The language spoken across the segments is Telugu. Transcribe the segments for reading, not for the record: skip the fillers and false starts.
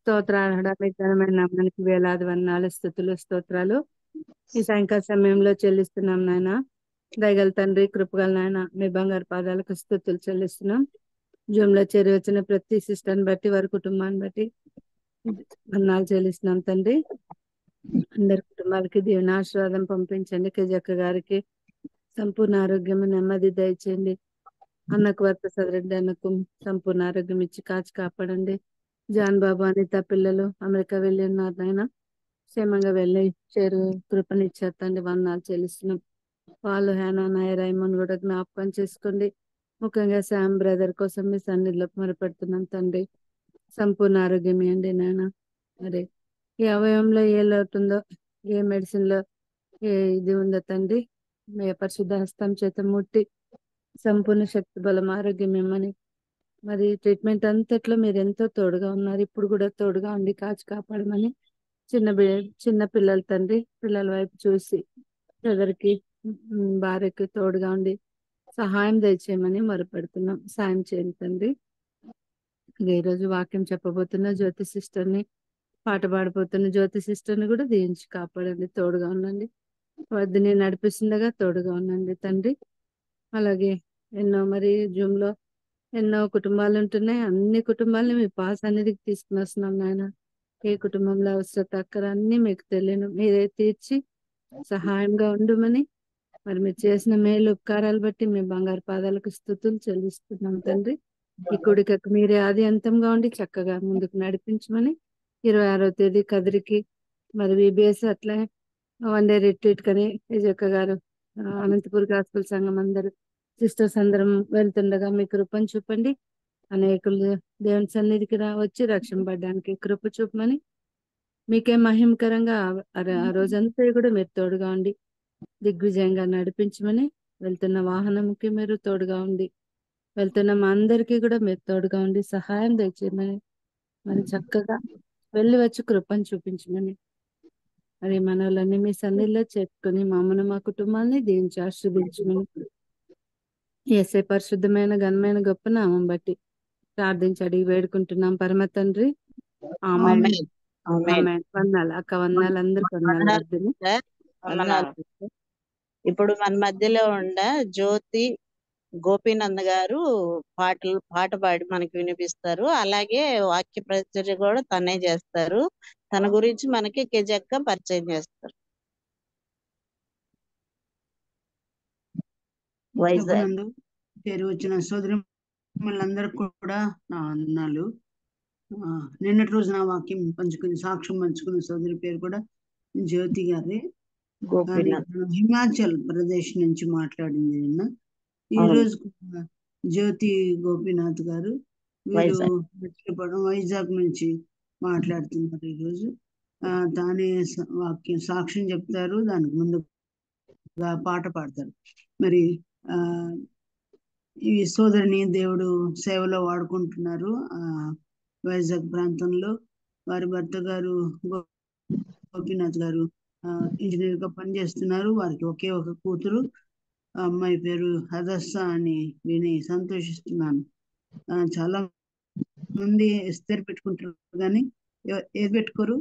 స్తోత్రాలు మీ ఘనమైన నామానికి వేలాది వందనాలు స్తుతులు స్తోత్రాలు ఈ సాయంకాల సమయంలో చెల్లిస్తున్నాం నాయన. దయగల తండ్రి కృపగల నాయన మీ బంగారు పాదాలకు స్తుతులు చెల్లిస్తున్నాం. జూమ్ లో చేరి వచ్చిన ప్రతి సిస్టర్ని బట్టి వారి కుటుంబాన్ని బట్టి వందనాలు చెల్లిస్తున్నాం తండ్రి. అందరి కుటుంబాలకి దేవుని ఆశీర్వాదం పంపించండి. కెజక్క గారికి సంపూర్ణ ఆరోగ్యం నెమ్మది దయచేయండి. అన్నకు వరప్రసాద్ రెడ్డి అన్నకు సంపూర్ణ ఆరోగ్యం ఇచ్చి కాచి కాపాడండి. జాన్ బాబు అనిత పిల్లలు అమెరికా వెళ్ళి ఉన్నారు నాయన, క్షేమంగా వెళ్ళి చేరు కృపనిచ్చేస్తండి. వందనాలు చెల్లిస్తున్నాం. వాళ్ళు హేనా నాయ రైమన్ కూడా జ్ఞాపకం చేసుకోండి. ముఖ్యంగా శామ్ బ్రదర్ కోసం మీ సన్నిధిలో మొరపెడుతున్నాం తండ్రి. సంపూర్ణ ఆరోగ్యం ఇవ్వండి నాయన. మరి ఏ అవయవంలో ఏ లోటుందో, ఏ మెడిసిన్ లో ఏ ఇది ఉందో తండ్రి, మీ పరిశుద్ధ హస్తం చేత ముట్టి సంపూర్ణ శక్తి బలం ఆరోగ్యం ఇమ్మని, మరి ట్రీట్మెంట్ అంతట్లో మీరు ఎంతో తోడుగా ఉన్నారు. ఇప్పుడు కూడా తోడుగా ఉండి కాచి కాపాడమని చిన్న పిల్లల తండ్రి పిల్లల వైపు చూసి బ్రదర్కి భార్యకి తోడుగా ఉండి సహాయం దయచేయమని మొరపెడుతున్నాం. సాయం చేయండి తండ్రి. ఈ రోజు వాక్యం చెప్పబోతున్న జ్యోతి సిస్టర్ని, పాట పాడబోతున్న జ్యోతి సిస్టర్ని కూడా దీవించి కాపాడండి. తోడుగా ఉండండి. వద్దని నడిపిస్తుండగా తోడుగా ఉండండి తండ్రి. అలాగే ఎన్నో మరి జూమ్ లో ఎన్నో కుటుంబాలు ఉంటున్నాయి. అన్ని కుటుంబాలని మీ పాస్ అనేది తీసుకుని వస్తున్నాం నాయన. ఏ కుటుంబంలో అవసరత అక్కర అన్ని మీకు తెలియను మీరే తీర్చి సహాయంగా ఉండమని, మరి మీరు చేసిన మేలు ఉపకారాలు బట్టి మీ బంగారు పాదాలకు స్తుతులు చెల్లిస్తున్నాం తండ్రి. ఈ కొడుకకు మీరే ఆది అంతంగా ఉండి చక్కగా ముందుకు నడిపించమని, 26వ తేదీ కదిరికి మరి విబిఎస్ అట్లా వన్ డే రిట్రీట్ కని విజయక్క గారు అనంతపూర్ గాస్పుల్ సంఘం అందరూ సిస్టర్స్ అందరం వెళ్తుండగా మీ కృపను చూపండి. అనేకులు దేవుని సన్నిధికి వచ్చి రక్షింపబడడానికి కృప చూపమని, మీకే మహిమకరంగా ఆ రోజంతా కూడా మీరు తోడుగా ఉండి దిగ్విజయంగా నడిపించమని, వెళ్తున్న వాహనంకి మీరు తోడుగా ఉండి వెళ్తున్న మా అందరికీ కూడా మీరు తోడుగా ఉండి సహాయం దయచేయమని, మరి చక్కగా వెళ్ళి వచ్చి కృపను చూపించమని, మరి మనోళ్ళని మీ సన్నిధిలో చెప్పుకొని మమ్మల్ని మా కుటుంబాన్ని దీవించి ఆశీర్వదించమని యేసే పరిశుద్ధమైన ఘనమైన గొప్ప నామం బట్టి ప్రార్థించి అడిగి వేడుకుంటున్నాం పరమ తండ్రి. ఆమేన్. ఆమేన్. ఆమేన్. ఆమేన్. వందనాలు అక్క, వందనాలు అందరికి వందనాలు వందనాలు వద్దని. సిస్టర్. వందనాలు సిస్టర్. ఇప్పుడు మన మధ్యలో ఉండ జ్యోతి గోపీనంద్ గారు పాట పాడి మనకి వినిపిస్తారు. అలాగే వాక్య ప్రచురణ కూడా తనే చేస్తారు. తన గురించి మనకి కెజక్క పరిచయం చేస్తారు. వైజాగ్ ప్రభునందు చేరి వచ్చిన సోదరులందరికీ కూడా నా వందనాలు. నిన్నటి రోజు నా వాక్యం పంచుకుని సాక్ష్యం పంచుకున్న సోదరి పేరు కూడా జ్యోతి గారి. గోపీనాథ్. హిమాచల్ ప్రదేశ్ నుంచి మాట్లాడింది నిన్న. ఈ అవును. రోజు కూడా జ్యోతి గోపీనాథ్ గారు వీరు వైజాగ్ నుంచి మాట్లాడుతున్నారు. ఈరోజు తానే వాక్యం సాక్ష్యం చెప్తారు, దానికి ముందు పాట పాడతారు. మరి ఈ సోదరిని దేవుడు సేవలో వాడుకుంటున్నారు. వైజాగ్ ప్రాంతంలో వారి భర్త గారు గోపీనాథ్ గారు ఇంజనీర్ గా పనిచేస్తున్నారు. వారికి ఒకే ఒక కూతురు. అమ్మాయి పేరు హదస్స అని విని సంతోషిస్తున్నాను. చాలా మంది ఎస్తేరు పెట్టుకుంటారు కానీ ఏది పెట్టుకోరు,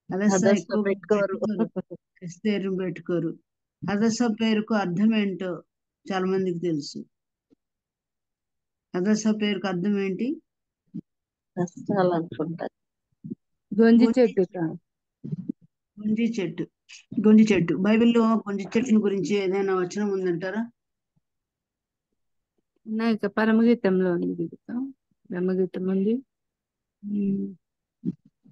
హదస్స ఎక్కువ పెట్టుకోరు, ఎస్తేరు పెట్టుకోరు. హదస్స పేరుకు అర్థం ఏంటో చాలా మందికి తెలుసు. హదస్స పేరుకు అర్థం ఏంటి? గొంజి చెట్టు. గొంజి చెట్టు. గొంజి చెట్టు. బైబిల్లో గొంజి చెట్టుని గురించి ఏదైనా వచనం ఉందంటారా? పరమగీతంలో ఉంది. పరమగీతం ఉంది.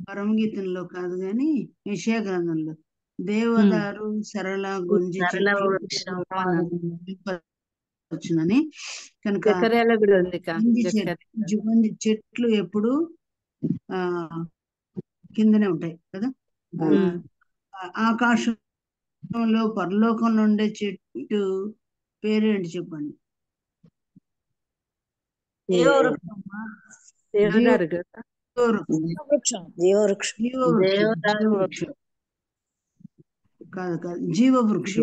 పరమగీతంలో కాదు గాని యెషయా గ్రంథంలో దేవదారు సరళ గొంజి చెట్లు వచ్చునని కనుక గొంజి చెట్లు ఎప్పుడు కిందనే ఉంటాయి కదా. ఆకాశంలో పరలోకంలో ఉండే చెట్టు పేరేంటి చెప్పండి? కాదు కాదు, జీవవృక్షం.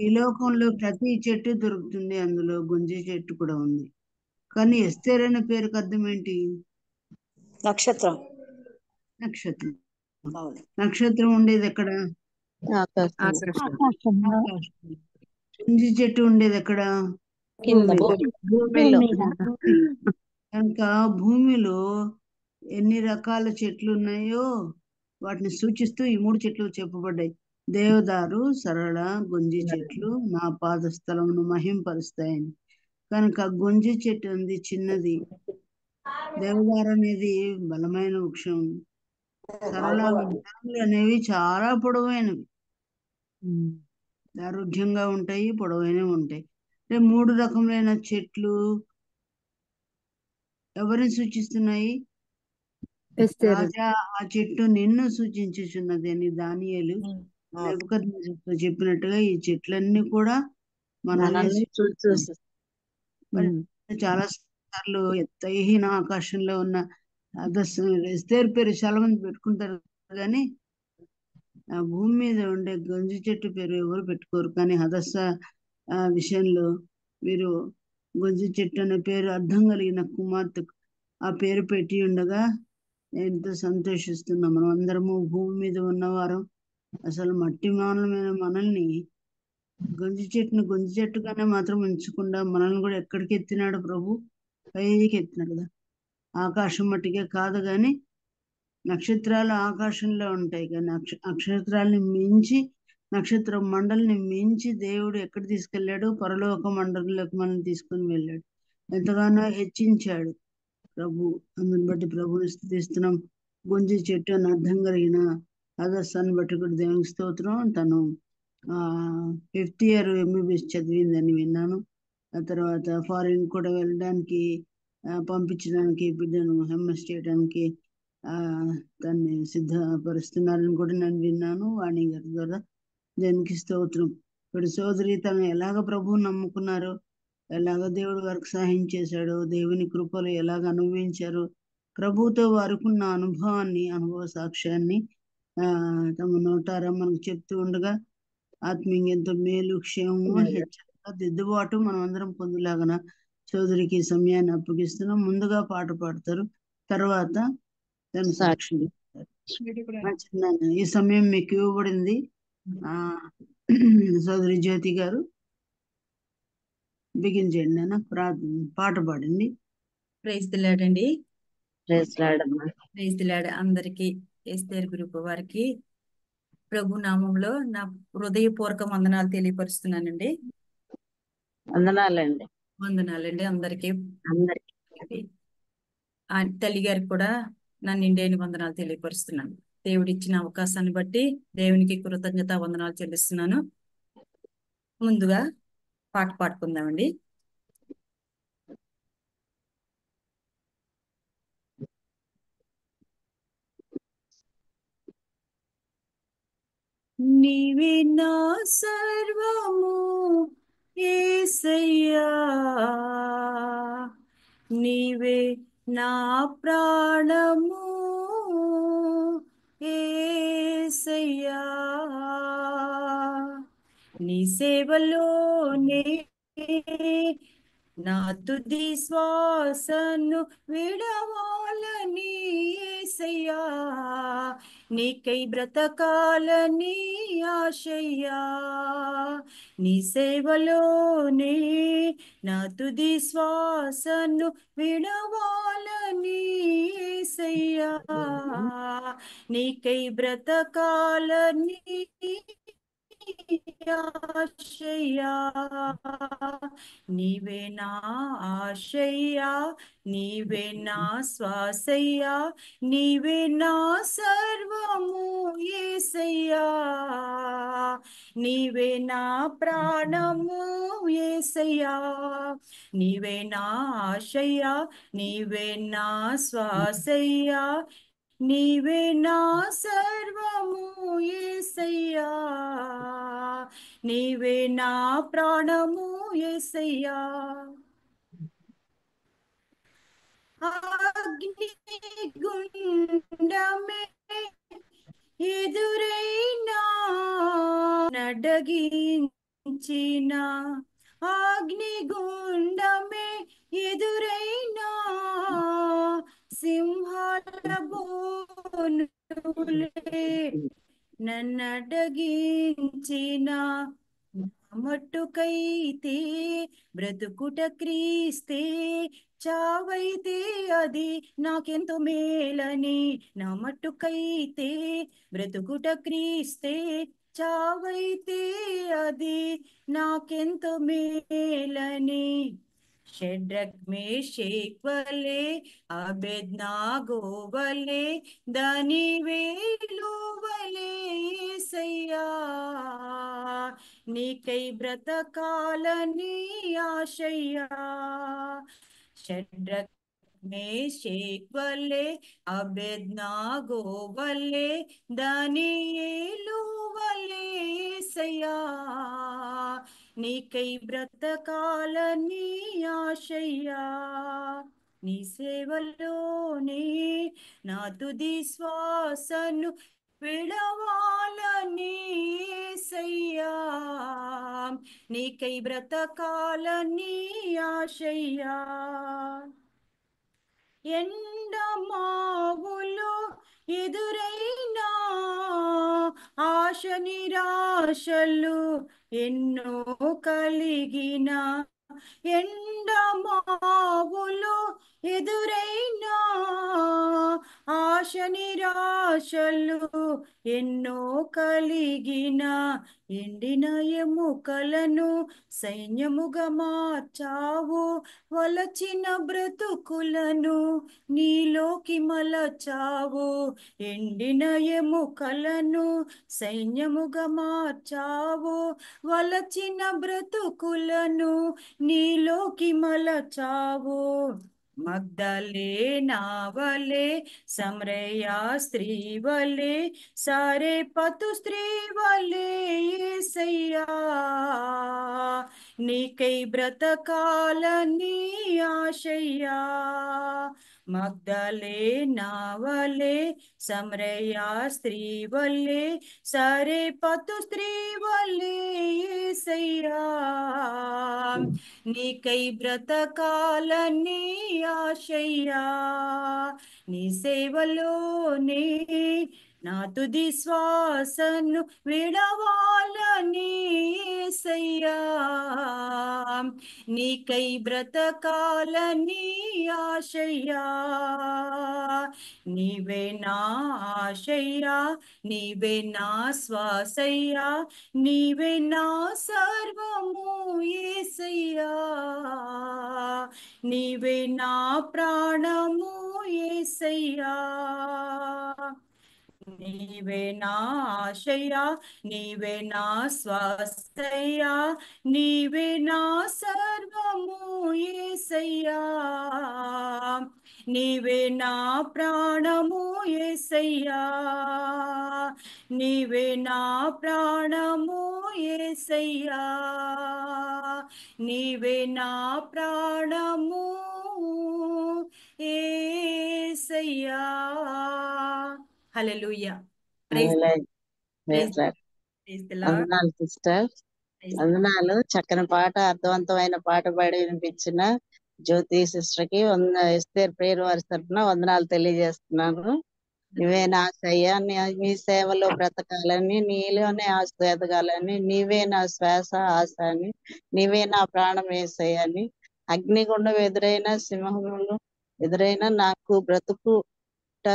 ఈ లోకంలో ప్రతి చెట్టు దొరుకుతుంది, అందులో గొంజి చెట్టు కూడా ఉంది. కానీ ఎస్తేర్ అనే పేరుకు అర్థం ఏంటి? నక్షత్రం. నక్షత్రం. అవును. నక్షత్రం ఉండేది ఎక్కడ? ఆకాశం ఆకాశంలో ఆకాశం. కుంజి చెట్టు ఉండేది ఎక్కడ? కింద భూమి భూమిలో మీద. కనుక భూమిలో ఎన్ని రకాల చెట్లు ఉన్నాయో వాటిని సూచిస్తూ ఈ 3 చెట్లు చెప్పబడ్డాయి. దేవదారు, సరళ, గొంజి చెట్లు నా పాదస్థలమును మహింపరుస్తాయని. కనుక గొంజి చెట్టు ఉంది చిన్నది, దేవదారు అనేది బలమైన వృక్షం, సరళ వృక్షాలు అనేవి చాలా పొడవైనవి, ఆరోగ్యంగా ఉంటాయి, పొడవైనవి ఉంటాయి. అంటే 3 రకములైన చెట్లు ఎవరిని సూచిస్తున్నాయి? ఎస్తేరు. రాజా, ఆ చెట్టు నిన్ను సూచించుచున్నది అని దానియేలు నెబుకద్నెజరుతో చెప్పినట్టుగా ఈ చెట్లన్నీ కూడా మనల్ని మనల్ని సూచిస్తున్నాయి. మరి ఉమ్. చాలా సార్లు ఎత్తైన ఆకాశంలో ఉన్న ఎస్తేరు పేరు చాలా మంది పెట్టుకుంటారు, కానీ ఆ భూమి మీద ఉండే గంజి చెట్టు పేరు ఎవరు పెట్టుకోరు. కానీ హదస్స విషయంలో వీరు గొంజి చెట్టు అనే పేరు అర్థం కలిగిన కుమార్తెకు ఆ పేరు పెట్టి ఉండగా ఎంతో సంతోషిస్తున్నాం. మనం అందరము భూమి మీద ఉన్నవారం అసలు మట్టి మానమైన మనల్ని గొంజి చెట్టుగానే మాత్రం ఉంచకుండా మనల్ని కూడా ఎక్కడికి ఎత్తినాడు ప్రభు? పైకి ఎత్తినాడు కదా. ఆకాశం మట్టికే కాదు, కానీ నక్షత్రాలు ఆకాశంలో ఉంటాయి, కానీ నక్షత్రాలని మించి, నక్షత్ర మండలిని మించి దేవుడు ఎక్కడ తీసుకెళ్ళాడు? పరలోక మండలంలోకి మనం తీసుకుని వెళ్ళాడు, ఎంతగానో హెచ్చించాడు ప్రభు. అందుని బట్టి ప్రభుని స్తుతిస్తున్నాం. గొంజి చెట్టు అని అర్థం కలిగిన ఆదర్శాన్ని బట్టి కూడా దేవునికి స్తోత్రం. తను 5th ఇయర్ MBBS చదివిందని విన్నాను. ఆ తర్వాత ఫారిన్ కూడా వెళ్ళడానికి పంపించడానికి, బిడ్డను ఎంఎస్ చేయడానికి దాన్ని సిద్ధపరుస్తున్నారని కూడా నేను విన్నాను వాణి గారి ద్వారా. దేవునికి స్తోత్రం. ఇప్పుడు సోదరి తను ఎలాగ ప్రభువుని నమ్ముకున్నారో, ఎలాగ దేవుడు వారికి సహాయం చేశాడో, దేవుని కృపలు ఎలాగ అనుభవించారో, ప్రభువుతో వారుకున్న అనుభవ సాక్ష్యాన్ని తమ నోటారా మనకు చెప్తూ ఉండగా ఆత్మీయంగా ఎంతో మేలు, క్షేమము, హెచ్చరిక, దిద్దుబాటు మనం అందరం పొందులాగన సోదరికి సమయాన్ని అప్పగిస్తున్నాం. ముందుగా పాట పాడతారు, తర్వాత తన సాక్షి చెప్తారు. ఈ సమయం మీకు ఇవ్వబడింది. సోదరి జ్యోతి గారు బిగిన్ చేయండి. నాన్న పాట పాడండి. ప్రైజ్ ది లార్డ్ అండి. ప్రైజ్ లార్డ్ అమ్మా. ప్రైజ్ ది లార్డ్ అందరికి, ఎస్తేరు గ్రూప్ వారికి ప్రభు నామంలో నా హృదయపూర్వక వందనాలు తెలియపరుస్తున్నానండి. వందనాలండి వందనాలండి అందరికి. అందరికి. ఆ తల్లి గారికి కూడా నా నిండైన వందనాలు తెలియపరుస్తున్నాను. దేవుడిచ్చిన అవకాశాన్ని బట్టి దేవునికి కృతజ్ఞత వందనాలు చెల్లిస్తున్నాను. ముందుగా పాట పాడుకుందామండి. నీవే నా సర్వము యేసయ్యా, నీవే నా ప్రాణము యేసయ్యా, నీ సేవలోనే నా తుది శ్వాసను విడవాలని యేసయ్యా, నీకై బ్రతకాలని ఆశయ్యా, నీ సేవలోనే నా తుది శ్వాసను విడవాలని యేసయ్యా, నీకై బ్రతకాలని ఆశయ్యా, నీవే నా ఆశయ్యా, నీవే నా శ్వాసయ్యా, నీవే నా సర్వము యేసయ్యా, నీవే నా ప్రాణము యేసయ్యా, నీవే నా ఆశయ్యా, నీవే నా శ్వాసయ్యా, నీవే నా సర్వము యేసయ్యా, నీవే నా ప్రాణము యేసయ్యా, అగ్ని గుండమే ఎదురైనా నడగించిన, అగ్ని గుండమే ఎదురైనా సింహాల బోనులే నన్నడగించిన మట్టుకైతే బ్రతుకుట క్రీస్తే, చావైతే అది నాకెంతో మేలని. నా మట్టుకైతే బ్రతుకుట క్రీస్తే, చావైతే అది నాకెంతో మేలని. షడ్రక్ మేషక్ వలే అబేద్నాగో వలే దానియేలు వలే యేసయ్యా, నీకై బ్రతకాలని ఆశయ్యా. షడ్రక్ మేషక్ వలే అబేద్నాగో వలే దానియేలు వలే యేసయ్యా, నీకై బ్రతకాలని ఆశయ్యా. నీ సేవలోనే నా తుది శ్వాసను విడవాలని యేసయ్యా, నీకై బ్రతకాలని ఆశయ్యా. ఎండమావులు ఎదురైనా ఆశ నిరాశలు ఎన్నో కలిగిన, ఎండమావులు ఎదురైనా ఆశ నిరాశలు ఎన్నో కలిగిన, ఎండిన ఎముకలను సైన్యముగా మార్చావు, వలచిన బ్రతుకులను నీలోకి మలచావు. ఎండిన ఎముకలను సైన్యముగా మార్చావు, వలచిన బ్రతుకులను నీలోకి మలచావు. మగ్దలేనా వలే సమరయ స్త్రీ వలే సారెపతు స్త్రీ వలే యేసయ్యా, నీకై బ్రతకాలని ఆశయ్యా. మగ్దలేనా వలే సమరయ స్త్రీ వలే సారెపతు స్త్రీ వలే యేసయ్యా, నీకై బ్రతకాలని ఆశయ్యా. నీ సేవలోనే నా తుది శ్వాసను విడవాలని యేసయ్యా, నీకై బ్రతకాలని ఆశయ్యా. నీవే నా ఆశయ్యా, నీవే నా శ్వాసయ్యా, నీవే నా సర్వము యేసయ్యా, నీవే నా ప్రాణము యేసయ్యా. నీవే నా ఆశయ్యా, నీవే నా శ్వాసయ్యా, నీవే నా సర్వము యేసయ్యా, నీవే నా ప్రాణము యేసయ్యా, నీవే నా ప్రాణము యేసయ్యా, నీవే నా ప్రాణము Yesayya. Hallelujah. Praise praise praise the lord. వందనాలు సిస్టర్, ప్రైజ్ ది వందనాలు. చక్కని పాట, అర్థవంతమైన పాట పాడి వినిపించిన జ్యోతి సిస్టర్ కి ఎస్తేర్ ప్రేయర్ వారి తరఫున వందనాలు తెలియజేస్తున్నాను. నీవే నా ఆశయ్యా, నీ సేవలో బ్రతకాలని, నీలోనే ఆశ ఎదగాలని, నీవే నా శ్వాస ఆశ అని, నీవే నా ప్రాణం వేసేయని, అగ్నిగుండం ఎదురైన సింహములు ఎదురైన నాకు బ్రతుకుట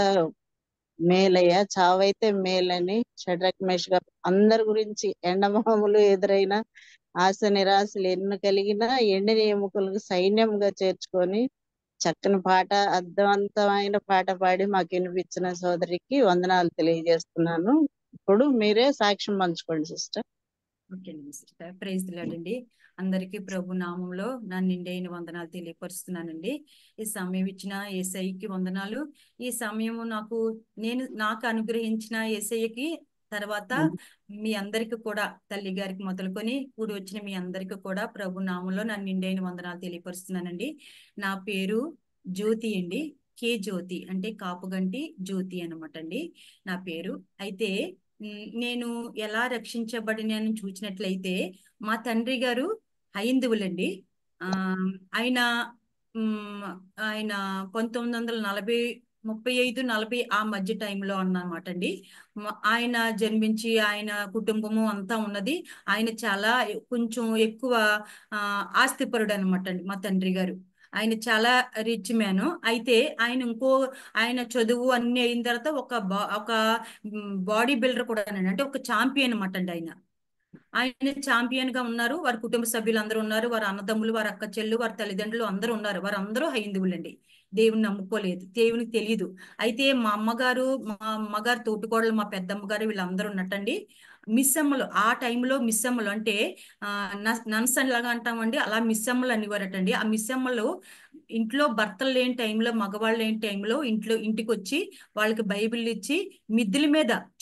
మేలయ్య, చావైతే మేలని. షడ్రక్ మేషక్ అందరి గురించి ఎండమాములు ఎదురైన ఆశ నిరాశలు ఎన్ని కలిగినా ఎండిన ఎముకలకు సైన్యంగా చేర్చుకొని చక్కని పాట, అర్థవంతమైన పాట పాడి మాకు వినిపించిన సోదరికి వందనాలు తెలియజేస్తున్నాను. ఇప్పుడు మీరే సాక్ష్యం పంచుకోండి సిస్టర్. ఓకే అండి సిస్టర్. ప్రైజ్ ది లార్డ్ అండి. అందరికీ ప్రభు నామంలో నా నిండైన వందనాలు తెలియపరుస్తున్నానండి. ఈ సమయం ఇచ్చిన యేసయ్యకి వందనాలు. ఈ సమయము నాకు అనుగ్రహించిన యేసయ్యకి, తర్వాత మీ అందరికి కూడా తల్లి గారికి మొదలుకొని కూడి వచ్చిన మీ అందరికి కూడా ప్రభు నామంలో నా నిండైన వందనాలు తెలియపరుస్తున్నానండి. నా పేరు జ్యోతి అండి. కే జ్యోతి అంటే కాపుగంటి జ్యోతి అనమాట అండి నా పేరు. అయితే నేను ఎలా రక్షించబడినాను చూసినట్లయితే, మా తండ్రి గారు హైందువులండి. ఆయన ఆయన 1935-40 ఆ మధ్య టైంలో అన్నమాట అండి. ఆయన జన్మించి ఆయన కుటుంబము అంతా ఉన్నది. ఆయన చాలా కొంచెం ఎక్కువ ఆస్తిపరుడు అనమాట అండి మా తండ్రి గారు. ఆయన చాలా రిచ్ మ్యాన్. అయితే ఆయన చదువు అన్ని అయిన తర్వాత ఒక బాడీ బిల్డర్ కూడా అంటే ఒక ఛాంపియన్ అనమాట అండి. ఆయన ఛాంపియన్ గా ఉన్నారు. వారి కుటుంబ సభ్యులు అందరూ ఉన్నారు. వారి అన్నదమ్ములు, వారి అక్క చెల్లు, వారి తల్లిదండ్రులు అందరూ ఉన్నారు. వారు అందరూ హైందువులండి. దేవుని నమ్ముకోలేదు, దేవునికి తెలియదు. అయితే మా అమ్మగారు తోటికోడలు, మా పెద్దమ్మగారు వీళ్ళందరూ ఉన్నట్టండి. మిస్సమ్మలు ఆ టైంలో మిస్సమ్మలు అంటే నన్స్ లాగా అంటామండి. అలా మిస్సమ్మలు అనేవారటండి. ఆ మిస్సమ్మలు ఇంట్లో భర్తలు లేని టైంలో, మగవాళ్ళు లేని టైంలో ఇంటికి వచ్చి వాళ్ళకి బైబిల్ ఇచ్చి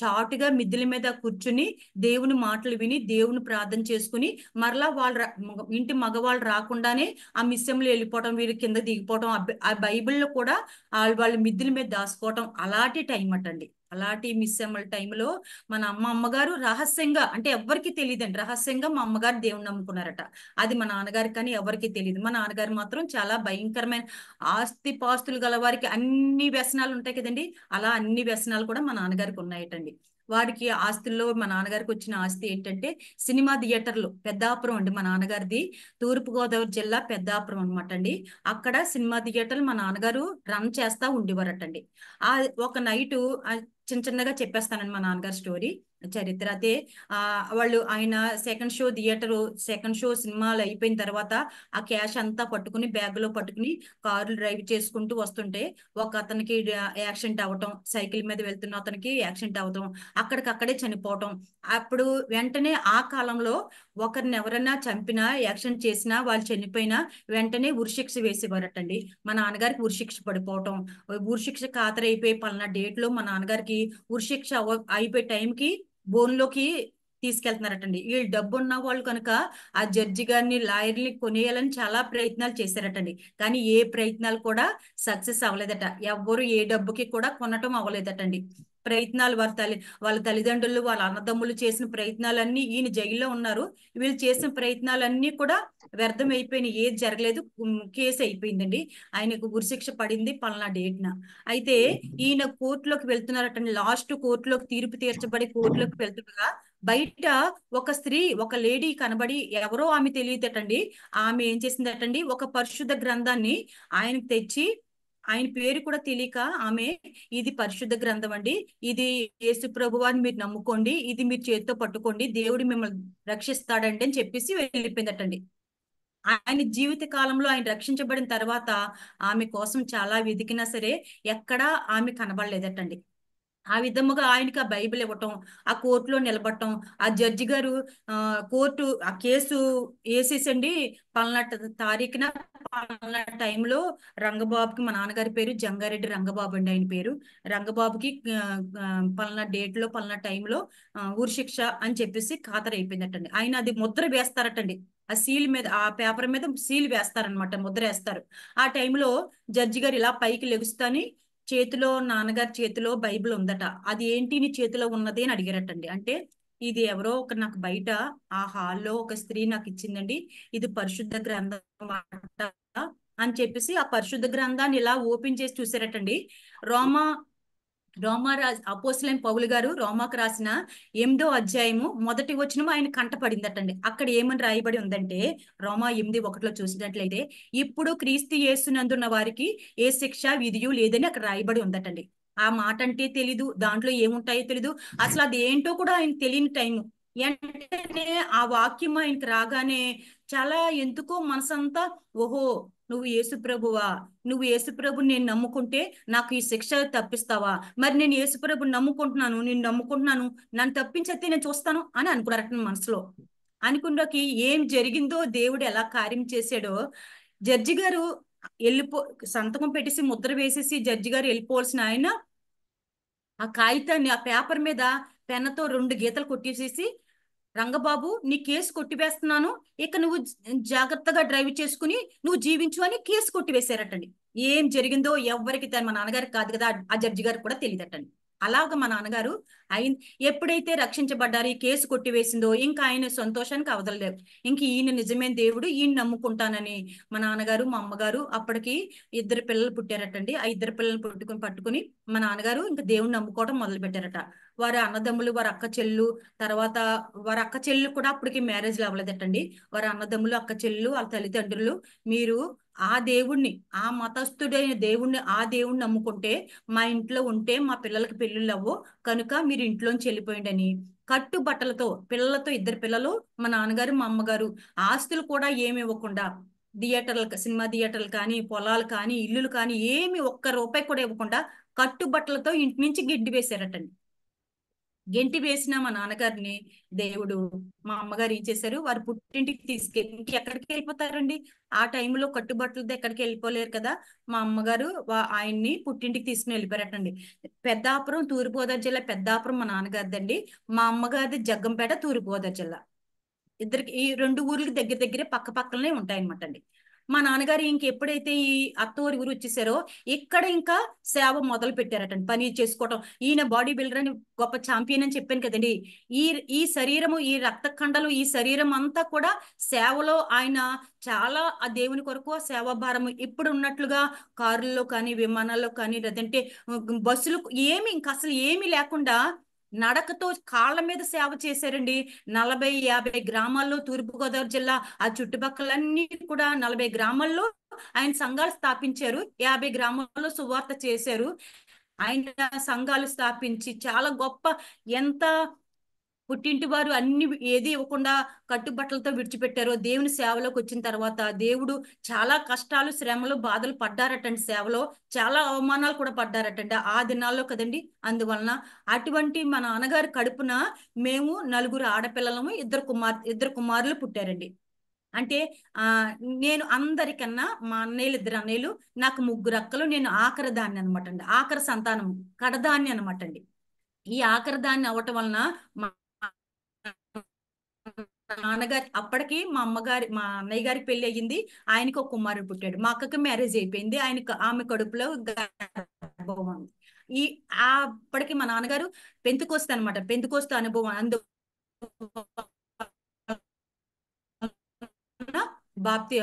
చాటుగా మిద్దెల మీద కూర్చుని దేవుని మాటలు విని దేవుని ప్రార్థన చేసుకుని మరలా ఇంటి మగవాళ్ళు రాకుండానే ఆ మిస్సెంలో వెళ్ళిపోవటం, వీరి కింద దిగిపోవటం, ఆ బైబిల్లో కూడా వాళ్ళ మిద్దెల మీద దాచుకోవటం అలాంటి టైం అటండి. అలాంటి మిస్సెమ్మల టైంలో మన అమ్మగారు రహస్యంగా, అంటే ఎవరికి తెలియదండి, రహస్యంగా మా అమ్మగారు దేవుని నమ్ముకున్నారట. అది మా నాన్నగారికి కానీ ఎవరికి తెలియదు. మా నాన్నగారు మాత్రం చాలా భయంకరమైన ఆస్తి పాస్తులు గల వారికి అన్ని వ్యసనాలు ఉంటాయి కదండి, అలా అన్ని వ్యసనాలు కూడా మా నాన్నగారికి ఉన్నాయటండి. వారికి ఆస్తుల్లో మా నాన్నగారికి వచ్చిన ఆస్తి ఏంటంటే సినిమా థియేటర్లు. పెద్దాపురం అండి మా నాన్నగారిది, తూర్పుగోదావరి జిల్లా పెద్దాపురం అనమాట అండి. అక్కడ సినిమా థియేటర్లు మా నాన్నగారు రన్ చేస్తా ఉండేవారటండి. ఒక నైటు చిన్నగా చెప్పేస్తానండి మా నాన్నగారి స్టోరీ చరిత్ర. అయితే ఆయన సెకండ్ షో సినిమాలు అయిపోయిన తర్వాత ఆ క్యాష్ అంతా పట్టుకుని బ్యాగ్ లో పట్టుకుని కారు డ్రైవ్ చేసుకుంటూ వస్తుంటే ఒక అతనికి యాక్సిడెంట్ అవటం, సైకిల్ మీద వెళ్తున్న అతనికి యాక్సిడెంట్ అవటం, అక్కడికక్కడే చనిపోవటం. అప్పుడు వెంటనే ఆ కాలంలో ఒకరిని ఎవరైనా చంపినా, యాక్సిడెంట్ చేసినా, వాళ్ళు చనిపోయినా వెంటనే ఉరిశిక్ష వేసేవారటండి. మా నాన్నగారికి ఉరిశిక్ష పడిపోవటం, ఉరిశిక్ష ఖాతరైపోయి పలానా డేట్ లో మా నాన్నగారికి ఉరిశిక్ష అయిపోయే టైంకి బోన్లోకి తీసుకెళ్తున్నారటండి. వీళ్ళు డబ్బు ఉన్న వాళ్ళు కనుక ఆ జడ్జి గారిని, లాయర్ని కొనేయాలని చాలా ప్రయత్నాలు చేశారటండి. కానీ ఏ ప్రయత్నాలు కూడా సక్సెస్ అవ్వలేదట. ఎవ్వరు ఏ డబ్బుకి కూడా కొనటం అవ్వలేదటండి. ప్రయత్నాలు వాళ్ళ తల్లిదండ్రులు, వాళ్ళ అన్నదమ్ములు చేసిన ప్రయత్నాలన్నీ, ఈయన జైల్లో ఉన్నారు, వీళ్ళు చేసిన ప్రయత్నాలన్నీ కూడా వ్యర్థం అయిపోయినాయి. ఏది జరగలేదు, కేసు అయిపోయిందండి. ఆయనకు ఉరిశిక్ష పడింది పలానా డేట్న. అయితే ఈయన కోర్టులోకి వెళ్తున్నారటండి. లాస్ట్ కోర్టులోకి తీర్పు తీర్చబడి కోర్టులోకి వెళ్తుండగా బయట ఒక లేడీ కనబడి, ఎవరో ఆమె తెలియదటండి. ఆమె ఏం చేసిందటండి, ఒక పరిశుద్ధ గ్రంథాన్ని ఆయనకు తెచ్చి, ఆయన పేరు కూడా తెలియక ఆమె, ఇది పరిశుద్ధ గ్రంథం అండి, ఇది యేసు ప్రభువాన్ని మీరు నమ్ముకోండి, ఇది మీరు చేతితో పట్టుకోండి, దేవుడు మిమ్మల్ని రక్షిస్తాడండి అని చెప్పేసి వెళ్ళిపోయిందటండి. ఆయన జీవిత కాలంలో ఆయన రక్షించబడిన తర్వాత ఆమె కోసం చాలా వెతికినా సరే ఎక్కడా ఆమె కనబడలేదటండి. ఆ విధముగా ఆయనకి ఆ బైబిల్ ఇవ్వటం, ఆ కోర్టులో నిలబడటం, ఆ జడ్జి గారు కోర్టు ఆ కేసు వేసేసండి పలానా తారీఖున పలానా టైంలో రంగబాబుకి, మా నాన్నగారి పేరు జంగారెడ్డి రంగబాబు అండి ఆయన పేరు, రంగబాబుకి పలానా డేట్ లో పలానా టైంలో ఉరిశిక్ష అని చెప్పేసి ఖాతరైపోయిందటండి. ఆయన అది ముద్ర వేస్తారటండి. ఆ సీల్ మీద, ఆ పేపర్ మీద సీల్ వేస్తారనమాట, ముద్ర వేస్తారు. ఆ టైంలో జడ్జి గారు ఇలా పైకి లెగుస్తాని నాన్నగారి చేతిలో బైబిల్ ఉందట. అది ఏంటి నీ చేతిలో ఉన్నది అని అడిగారటండి. అంటే ఇది ఎవరో నాకు బయట ఆ హాల్లో ఒక స్త్రీ నాకు ఇచ్చిందండి, ఇది పరిశుద్ధ గ్రంథం అని చెప్పేసి ఆ పరిశుద్ధ గ్రంథాన్ని ఇలా ఓపెన్ చేసి చూసారటండి. అపోస్తలుడైన పౌలు గారు రోమాకు రాసిన 8వ అధ్యాయము మొదటి వచనం ఆయన కంటపడిందటండి. అక్కడ ఏమని రాయబడి ఉందంటే, రోమా 8:1 చూసినట్లయితే, ఇప్పుడు క్రీస్తు యేసునందున్న వారికి ఏ శిక్ష విధియు లేదని అక్కడ రాయబడి ఉందటండి. ఆ మాట అంటే తెలీదు, దాంట్లో ఏముంటాయో తెలీదు, అసలు అది ఏంటో కూడా ఆయన తెలియని టైము. వెంటనే ఆ వాక్యం ఆయనకి రాగానే చాలా ఎందుకో మనసంతా, ఓహో నువ్వు యేసుప్రభువా, నువ్వు యేసుప్రభుని నేను నమ్ముకుంటే నాకు ఈ శిక్ష తప్పిస్తావా, మరి నేను యేసుప్రభుని నమ్ముకుంటున్నాను, నన్ను తప్పించేస్తే నేను చూస్తాను అని అనుకున్నారట మనసులో. అనుకున్నకి ఏం జరిగిందో, దేవుడు ఎలా కార్యం చేశాడో, జడ్జి గారు సంతకం పెట్టేసి ముద్ర వేసేసి జడ్జి గారు వెళ్ళిపోవాల్సిన ఆయన ఆ కాగితాన్ని, ఆ పేపర్ మీద పెన్నతో 2 గీతలు కొట్టేసేసి, రంగబాబు నీ కేసు కొట్టివేస్తున్నాను, ఇక నువ్వు జాగ్రత్తగా డ్రైవ్ చేసుకుని నువ్వు జీవించు అని కేసు కొట్టివేశారటండి. ఏం జరిగిందో ఎవ్వరికి, మా నాన్నగారికి కాదు కదా, ఆ జడ్జి గారికి కూడా తెలియదటండి. అలాగ మా నాన్నగారు ఆయన ఎప్పుడైతే రక్షించబడ్డారో, ఈ కేసు కొట్టివేసిందో ఇంకా ఆయన సంతోషానికి అవదలలేదు. ఇంక ఈయన నిజమైన దేవుడు, ఈయన నమ్ముకుంటానని మా నాన్నగారు మా అమ్మగారు అప్పటికి 2 పిల్లలు పుట్టారటండి. ఆ 2 పిల్లలు పట్టుకుని మా నాన్నగారు ఇంకా దేవుణ్ణి నమ్ముకోవడం మొదలు పెట్టారట. వారి అన్నదమ్ములు, వారి అక్క చెల్లు, తర్వాత వారి అక్క చెల్లు కూడా అప్పటికి మ్యారేజ్లు అవ్వలేదటండి. వారి అన్నదమ్ములు, అక్క చెల్లు, వాళ్ళ తల్లిదండ్రులు, మీరు ఆ దేవుణ్ణి, ఆ మతస్థుడైన దేవుణ్ణి, ఆ దేవుణ్ణి నమ్ముకుంటే మా ఇంట్లో ఉంటే మా పిల్లలకి పెళ్ళిళ్ళు అవ్వు, కనుక మీరు ఇంట్లోంచి వెళ్ళిపోయిండి అని కట్టుబట్టలతో, పిల్లలతో, 2 పిల్లలు, మా నాన్నగారు మా అమ్మగారు ఆస్తులు కూడా ఏమి ఇవ్వకుండా, సినిమా థియేటర్లు కానీ, పొలాలు కానీ, ఇల్లులు కానీ ఏమి ఒక్క రూపాయి కూడా ఇవ్వకుండా కట్టుబట్టలతో ఇంటి నుంచి గెడ్డి వేశారటండి. గెంటి వేసిన మా నాన్నగారిని దేవుడు, మా అమ్మగారు ఏం చేశారు, వారి పుట్టింటికి తీసుకెళ్ళి, ఇంకెక్కడికి వెళ్ళిపోతారండి, ఆ టైంలో కట్టుబట్టలతో ఎక్కడికి వెళ్ళిపోలేరు కదా. మా అమ్మగారు ఆయన్ని పుట్టింటికి తీసుకుని వెళ్ళిపోయారటండి. పెద్దాపురం తూర్పుగోదావరి జిల్లా, పెద్దాపురం మా నాన్నగారిదండి. మా అమ్మగారిది జగ్గంపేట తూర్పుగోదావరి జిల్లా. ఇద్దరికి ఈ 2 ఊర్లకి దగ్గర దగ్గరే పక్క పక్కనే ఉంటాయన్నమాట అండి. మా నాన్నగారు ఎప్పుడైతే ఈ అత్తూరి ఊరు వచ్చేసారో ఇక్కడ ఇంకా సేవ మొదలు పెట్టారటండి, పని చేసుకోవటం. ఈయన బాడీ బిల్డర్ అని, గొప్ప ఛాంపియన్ అని చెప్పాను కదండి. ఈ ఈ శరీరము, ఈ రక్త కండలు, ఈ శరీరం అంతా కూడా సేవలో ఆయన చాలా ఆ దేవుని కొరకు ఆ సేవా భారము ఇప్పుడు ఉన్నట్లుగా కారుల్లో కానీ, విమానాల్లో కానీ, లేదంటే బస్సులు ఏమి ఇంకా అసలు ఏమి లేకుండా నడకతో కాళ్ళ మీద సేవ చేశారండి. 40-50 గ్రామాల్లో, తూర్పుగోదావరి జిల్లా ఆ చుట్టుపక్కలన్నీ కూడా 40 గ్రామాల్లో ఆయన సంఘాలు స్థాపించారు. 50 గ్రామాల్లో సువార్త చేశారు. ఆయన సంఘాలు స్థాపించి చాలా గొప్ప, ఎంత పుట్టింటి వారు అన్ని ఏది ఇవ్వకుండా కట్టుబట్టలతో విడిచిపెట్టారో, దేవుని సేవలోకి వచ్చిన తర్వాత దేవుడు చాలా కష్టాలు, శ్రమలు, బాధలు పడ్డారటండి. సేవలో చాలా అవమానాలు కూడా పడ్డారటండి ఆ దినాల్లో కదండి. అందువలన అటువంటి మా నాన్నగారి కడుపున మేము 4 ఆడపిల్లలము, 2 కుమారులు పుట్టారండి. అంటే నేను అందరికన్నా, మా అన్నయ్యలు 2 అన్నయ్యలు, నాకు 3 అక్కలు, నేను ఆఖరి దాన్ని అనమాట అండి, ఆఖరి సంతానము, కడదాన్ని అనమాట అండి. ఈ ఆఖరి దాన్ని అవటం వలన మా నాన్నగారి అప్పటికి మా అన్నయ్య గారికి పెళ్లి అయ్యింది. ఆయనకి ఒక కుమారుడు పుట్టాడు. మా అక్కకి మ్యారేజ్ అయిపోయింది. ఆమె కడుపులో గర్భం ఉంది. అప్పటికి మా నాన్నగారు పెంతుకోస్తు అనమాట, పెంతుకోస్తు అనుభవం బాప్తి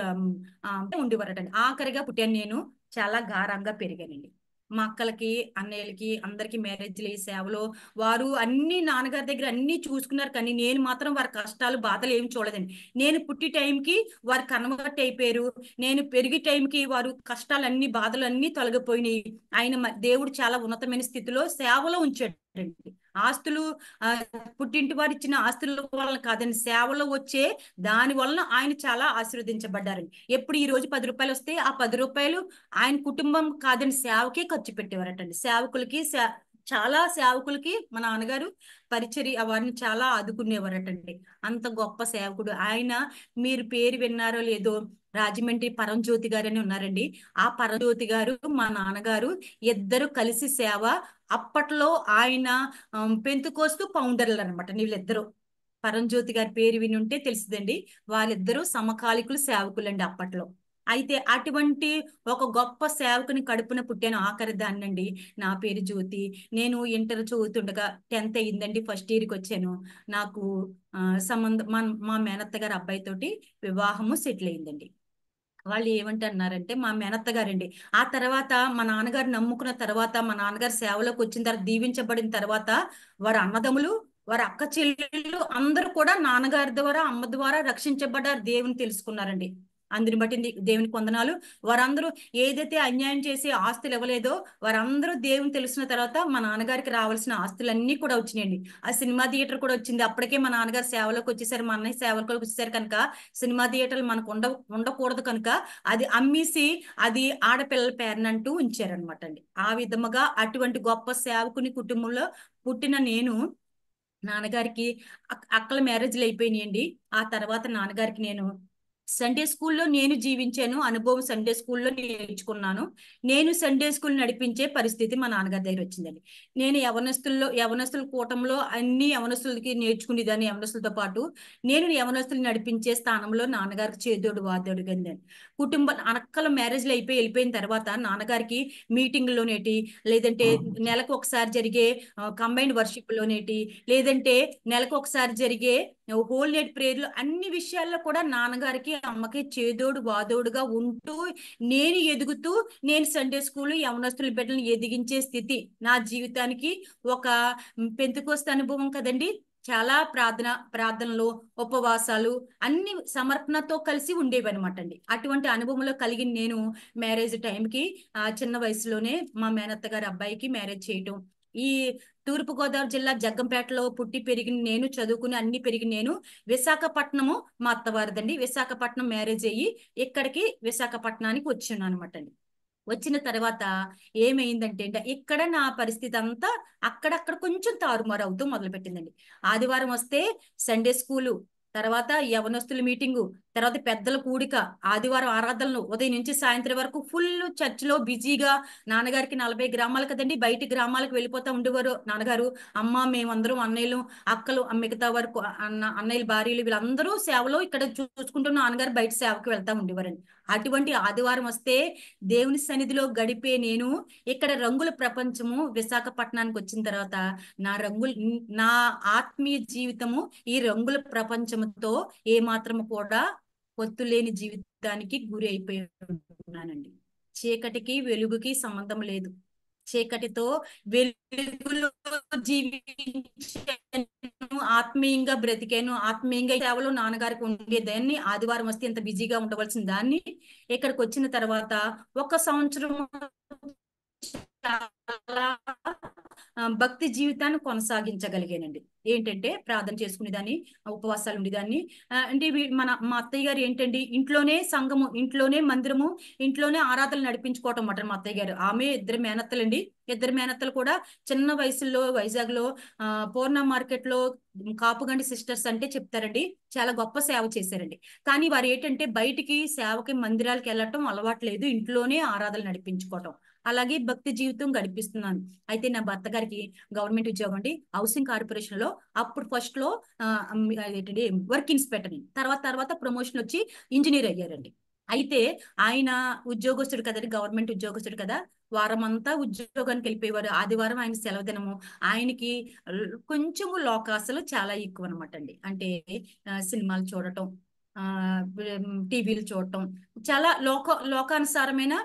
ఉండేవారటండి. ఆఖరిగా పుట్టాను నేను. చాలా గారంగా పెరిగానండి. మా అక్కలకి, అన్నయ్యలకి అందరికి మ్యారేజ్లు, సేవలో వారు అన్ని నాన్నగారి దగ్గర అన్ని చూసుకున్నారు. కానీ నేను మాత్రం వారి కష్టాలు, బాధలు ఏమి చూడదండి. నేను పుట్టి టైంకి వారు కనమగట్టి అయిపోయారు. నేను పెరిగే టైంకి వారు కష్టాలన్నీ, బాధలన్నీ తొలగిపోయినాయి. ఆయన దేవుడు చాలా ఉన్నతమైన స్థితిలో సేవలో ఉంచాడండి. ఆస్తులు, పుట్టింటి వారు ఇచ్చిన ఆస్తుల వలన కాదండి, సేవలో వచ్చే దాని వలన ఆయన చాలా ఆశీర్వదించబడ్డారండి. ఎప్పుడు ఈ రోజు 10 రూపాయలు వస్తే ఆ 10 రూపాయలు ఆయన కుటుంబం కాదని సేవకే ఖర్చు పెట్టేవారటండి. చాలా సేవకులకి మా నాన్నగారు పరిచర్య వారిని చాలా ఆదుకునేవారటండి. అంత గొప్ప సేవకుడు ఆయన. మీరు పేరు విన్నారో లేదో, రాజమండ్రి పరంజ్యోతి గారు అని ఉన్నారండి. ఆ పరంజ్యోతి గారు, మా నాన్నగారు ఇద్దరు కలిసి సేవ. అప్పట్లో ఆయన పెంతుకోస్తు ఫౌండర్లు అనమాట వీళ్ళిద్దరు. పరంజ్యోతి గారి పేరు విని ఉంటే తెలుసుదండి. వాళ్ళిద్దరూ సమకాలికులు, సేవకులండి అప్పట్లో. అయితే అటువంటి ఒక గొప్ప సేవకుని కడుపున పుట్టాను, ఆఖరి దాన్నండి. నా పేరు జ్యోతి. నేను ఇంటర్ చదువుతుండగా 10th అయ్యిందండి, ఫస్ట్ ఇయర్కి వచ్చాను. నాకు సంబంధం, మా మేనత్త గారి అబ్బాయితోటి వివాహము సెటిల్ అయిందండి. వాళ్ళు ఏమంటున్నారంటే, మా మేనత్త గారండి. ఆ తర్వాత మా నాన్నగారు నమ్ముకున్న తర్వాత, మా నాన్నగారు సేవలోకి వచ్చిన తర్వాత, దీవించబడిన తర్వాత, వారి అన్నదమ్ములు, వారి అక్క చెల్లెళ్ళు అందరూ కూడా నాన్నగారి ద్వారా, అమ్మ ద్వారా రక్షించబడ్డారు, దేవుని తెలుసుకున్నారండి. అందుని బట్టి దేవునికి వందనాలు. వారందరూ ఏదైతే అన్యాయం చేసి ఆస్తులు ఇవ్వలేదో వారందరూ దేవుని తెలిసిన తర్వాత మా నాన్నగారికి రావాల్సిన ఆస్తులన్నీ కూడా వచ్చినాయండి. ఆ సినిమా థియేటర్ కూడా వచ్చింది. అప్పటికే మా నాన్నగారు సేవలోకి వచ్చేసారు, మా అన్నయ్య సేవలోకి వచ్చేసారు కనుక సినిమా థియేటర్లు మనకు ఉండకూడదు కనుక అది అమ్మేసి అది ఆడపిల్లల పేరునంటూ ఉంచారనమాట అండి. ఆ విధముగా అటువంటి గొప్ప సేవకుని కుటుంబంలో పుట్టిన నేను, నాన్నగారికి అక్కల మ్యారేజ్లు అయిపోయినాయండి. ఆ తర్వాత నాన్నగారికి నేను సండే స్కూల్లో నేను జీవించాను, అనుభవం సండే స్కూల్లో నేర్చుకున్నాను. నేను సండే స్కూల్ నడిపించే పరిస్థితి మా నాన్నగారి దగ్గర వచ్చిందండి. నేను యవనస్తుల కూటంలో అన్ని యవనస్తులకి నేర్చుకునేదాన్ని, యవనస్తులతో పాటు నేను యవనస్తులు నడిపించే స్థానంలో నాన్నగారికి చేదోడు వాదోడు గందాను. అనక్కల మ్యారేజ్లు వెళ్ళిపోయిన తర్వాత నాన్నగారికి మీటింగ్లోనేటి, లేదంటే నెలకు ఒకసారి జరిగే కంబైన్డ్ వర్షిప్ లోనేటి, లేదంటే నెలకు ఒకసారి జరిగే హోల్ నైట్ ప్రేయర్లు, అన్ని విషయాల్లో కూడా నాన్నగారికి అమ్మకి చేదోడు వాదోడుగా ఉంటూ నేను ఎదుగుతూ, నేను సండే స్కూల్ యవనస్తుల బిడ్డలను ఎదిగించే స్థితి నా జీవితానికి ఒక పెంతెకోస్తు అనుభవం కదండి. చాలా ప్రార్థనలు, ఉపవాసాలు అన్ని సమర్పణతో కలిసి ఉండేవి అనమాట అండి. అటువంటి అనుభవంలో కలిగిన నేను మ్యారేజ్ టైంకి చిన్న వయసులోనే మా మేనత్త గారి అబ్బాయికి మ్యారేజ్ చేయటం, ఈ తూర్పుగోదావరి జిల్లా జగ్గంపేటలో పుట్టి పెరిగిన నేను, చదువుకుని అన్ని పెరిగిన నేను విశాఖపట్నము మా అత్తవారిదండి. విశాఖపట్నం మ్యారేజ్ అయ్యి ఇక్కడికి విశాఖపట్నానికి వచ్చాను అనమాట అండి. వచ్చిన తర్వాత ఏమైందంటే ఇక్కడ నా పరిస్థితి అంతా అక్కడక్కడ కొంచెం తారుమారు అవుతూ మొదలు పెట్టిందండి. ఆదివారం వస్తే సండే స్కూలు, తర్వాత యవనస్తుల మీటింగు, తర్వాత పెద్దల కూడిక, ఆదివారం ఆరాధనలు ఉదయం నుంచి సాయంత్రం వరకు ఫుల్ చర్చిలో బిజీగా. నాన్నగారికి 40 గ్రామాలు కదండి, బయట గ్రామాలకు వెళ్ళిపోతా ఉండేవారు నాన్నగారు. అమ్మ మేమందరం అన్నయ్యలు అక్కలు మిగతా వరకు అన్నయ్యల భార్యలు వీళ్ళందరూ సేవలో ఇక్కడ చూసుకుంటూ నాన్నగారు బయట సేవకు వెళ్తా ఉండేవారండి. అటువంటి ఆదివారం వస్తే దేవుని సన్నిధిలో గడిపే నేను ఇక్కడ రంగుల ప్రపంచము విశాఖపట్నానికి వచ్చిన తర్వాత నా ఆత్మీయ జీవితము ఈ రంగుల ప్రపంచంతో ఏమాత్రము కూడా పొత్తులేని జీవితానికి గురి అయిపోయి ఉన్నానండి. చీకటికి వెలుగుకి సంబంధం లేదు. చీకటితో వెలుగులో జీవించాను, ఆత్మీయంగా బ్రతికాను, ఆత్మీయంగా సేవలో నాన్నగారికి ఉండేదాన్ని. ఆదివారం వస్తే ఇంత బిజీగా ఉండవలసిన దాన్ని ఇక్కడికి వచ్చిన తర్వాత 1 సంవత్సరం చాలా భక్తి జీవితాన్ని కొనసాగించగలిగానండి. ఏంటంటే ప్రార్థన చేసుకునేదాన్ని, ఉపవాసాలు ఉండేదాన్ని. అంటే మా అత్తయ్య గారు ఏంటండి, ఇంట్లోనే సంఘము, ఇంట్లోనే మందిరము, ఇంట్లోనే ఆరాధనలు నడిపించుకోవటం మాట మా అత్తయ్య గారు. ఆమె 2 మేనత్తలండి. 2 మేనత్తలు కూడా చిన్న వయసులో వైజాగ్ లో పూర్ణ మార్కెట్ లో కాపుగండి సిస్టర్స్ అంటే చెప్తారండి, చాలా గొప్ప సేవ చేశారండి. కానీ వారు ఏంటంటే బయటికి సేవకి మందిరాలకు వెళ్ళటం అలవాటు లేదు, ఇంట్లోనే ఆరాధనలు నడిపించుకోవటం, అలాగే భక్తి జీవితం గడిపిస్తున్నాను. అయితే నా భర్త గారికి గవర్నమెంట్ ఉద్యోగం అండి, హౌసింగ్ కార్పొరేషన్ లో. అప్పుడు ఫస్ట్ లో ఏంటంటే వర్క్ ఇన్స్పెక్టర్, తర్వాత ప్రమోషన్ వచ్చి ఇంజనీర్ అయ్యారండి. అయితే ఆయన ఉద్యోగస్తుడు కదండి, గవర్నమెంట్ ఉద్యోగస్తుడు కదా, వారం అంతా ఉద్యోగానికి వెళ్ళిపోయేవారు. ఆదివారం ఆయన సెలవు దినము. ఆయనకి కొంచెము లోకాసలు చాలా ఎక్కువ అనమాట అండి. అంటే సినిమాలు చూడటం, టీవీలు చూడటం, చాలా లోకానుసారమైన,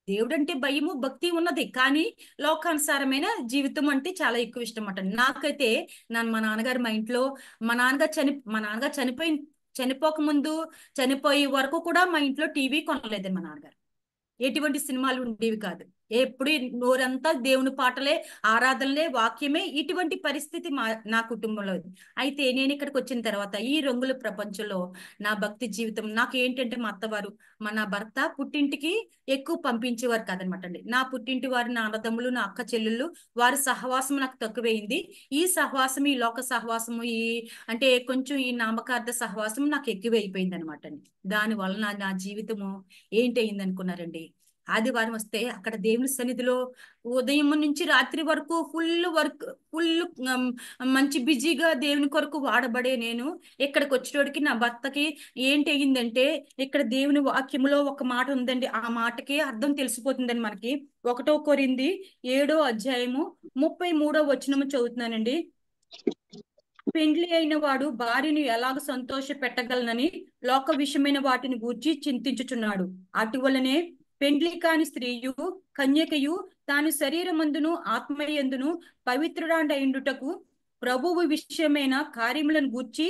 దేవుడు అంటే భయము భక్తి ఉన్నది, కానీ లోకానుసారమైన జీవితం అంటే చాలా ఎక్కువ ఇష్టం అన్నమాట. నాకైతే మా నాన్నగారు మా ఇంట్లో, మా నాన్నగారు చనిపోక ముందు, చనిపోయే వరకు కూడా మా ఇంట్లో టీవీ కొనలేదండి మా నాన్నగారు. ఎటువంటి సినిమాలు ఉండేవి కాదు. ఎప్పుడు నోరంతా దేవుని పాటలే, ఆరాధనలే, వాక్యమే. ఇటువంటి పరిస్థితి నా కుటుంబంలో. అయితే నేను ఇక్కడికి వచ్చిన తర్వాత ఈ రంగుల ప్రపంచంలో నా భక్తి జీవితం నాకు ఏంటంటే, మా అత్తవారు నా భర్త పుట్టింటికి ఎక్కువ పంపించేవారు కాదనమాట అండి. నా పుట్టింటి వారి, నా అన్నదమ్ములు, నా అక్క చెల్లెళ్ళు, వారి సహవాసం నాకు తక్కువైంది. ఈ సహవాసం, ఈ లోక సహవాసము, అంటే కొంచెం ఈ నామకార్థ సహవాసం నాకు ఎక్కువైపోయింది అనమాట అండి. దాని వలన నా జీవితము ఏంటయింది అనుకున్నారండి, ఆదివారం వస్తే అక్కడ దేవుని సన్నిధిలో ఉదయం నుంచి రాత్రి వరకు ఫుల్ మంచి బిజీగా దేవుని కొరకు వాడబడే నేను ఇక్కడికి వచ్చేటోడికి నా భర్తకి ఏంటి అయ్యిందంటే, ఇక్కడ దేవుని వాక్యములో ఒక మాట ఉందండి, ఆ మాటకి అర్థం తెలిసిపోతుందండి మనకి. 1 కొరింథీ 7వ అధ్యాయము 33వ వచనము చదువుతున్నానండి. పెండ్లి అయిన వాడు భార్యను ఎలాగ సంతోష పెట్టగలనని లోక విషయమైన వాటిని గూర్చి చింతించుచున్నాడు. అటువలనే పెండ్లి కాని స్త్రీయు కన్యకయు తాను శరీరమందును ఆత్మయందును పవిత్రురాండయుండుటకు ప్రభువు విషయమైన కార్యములను గూర్చి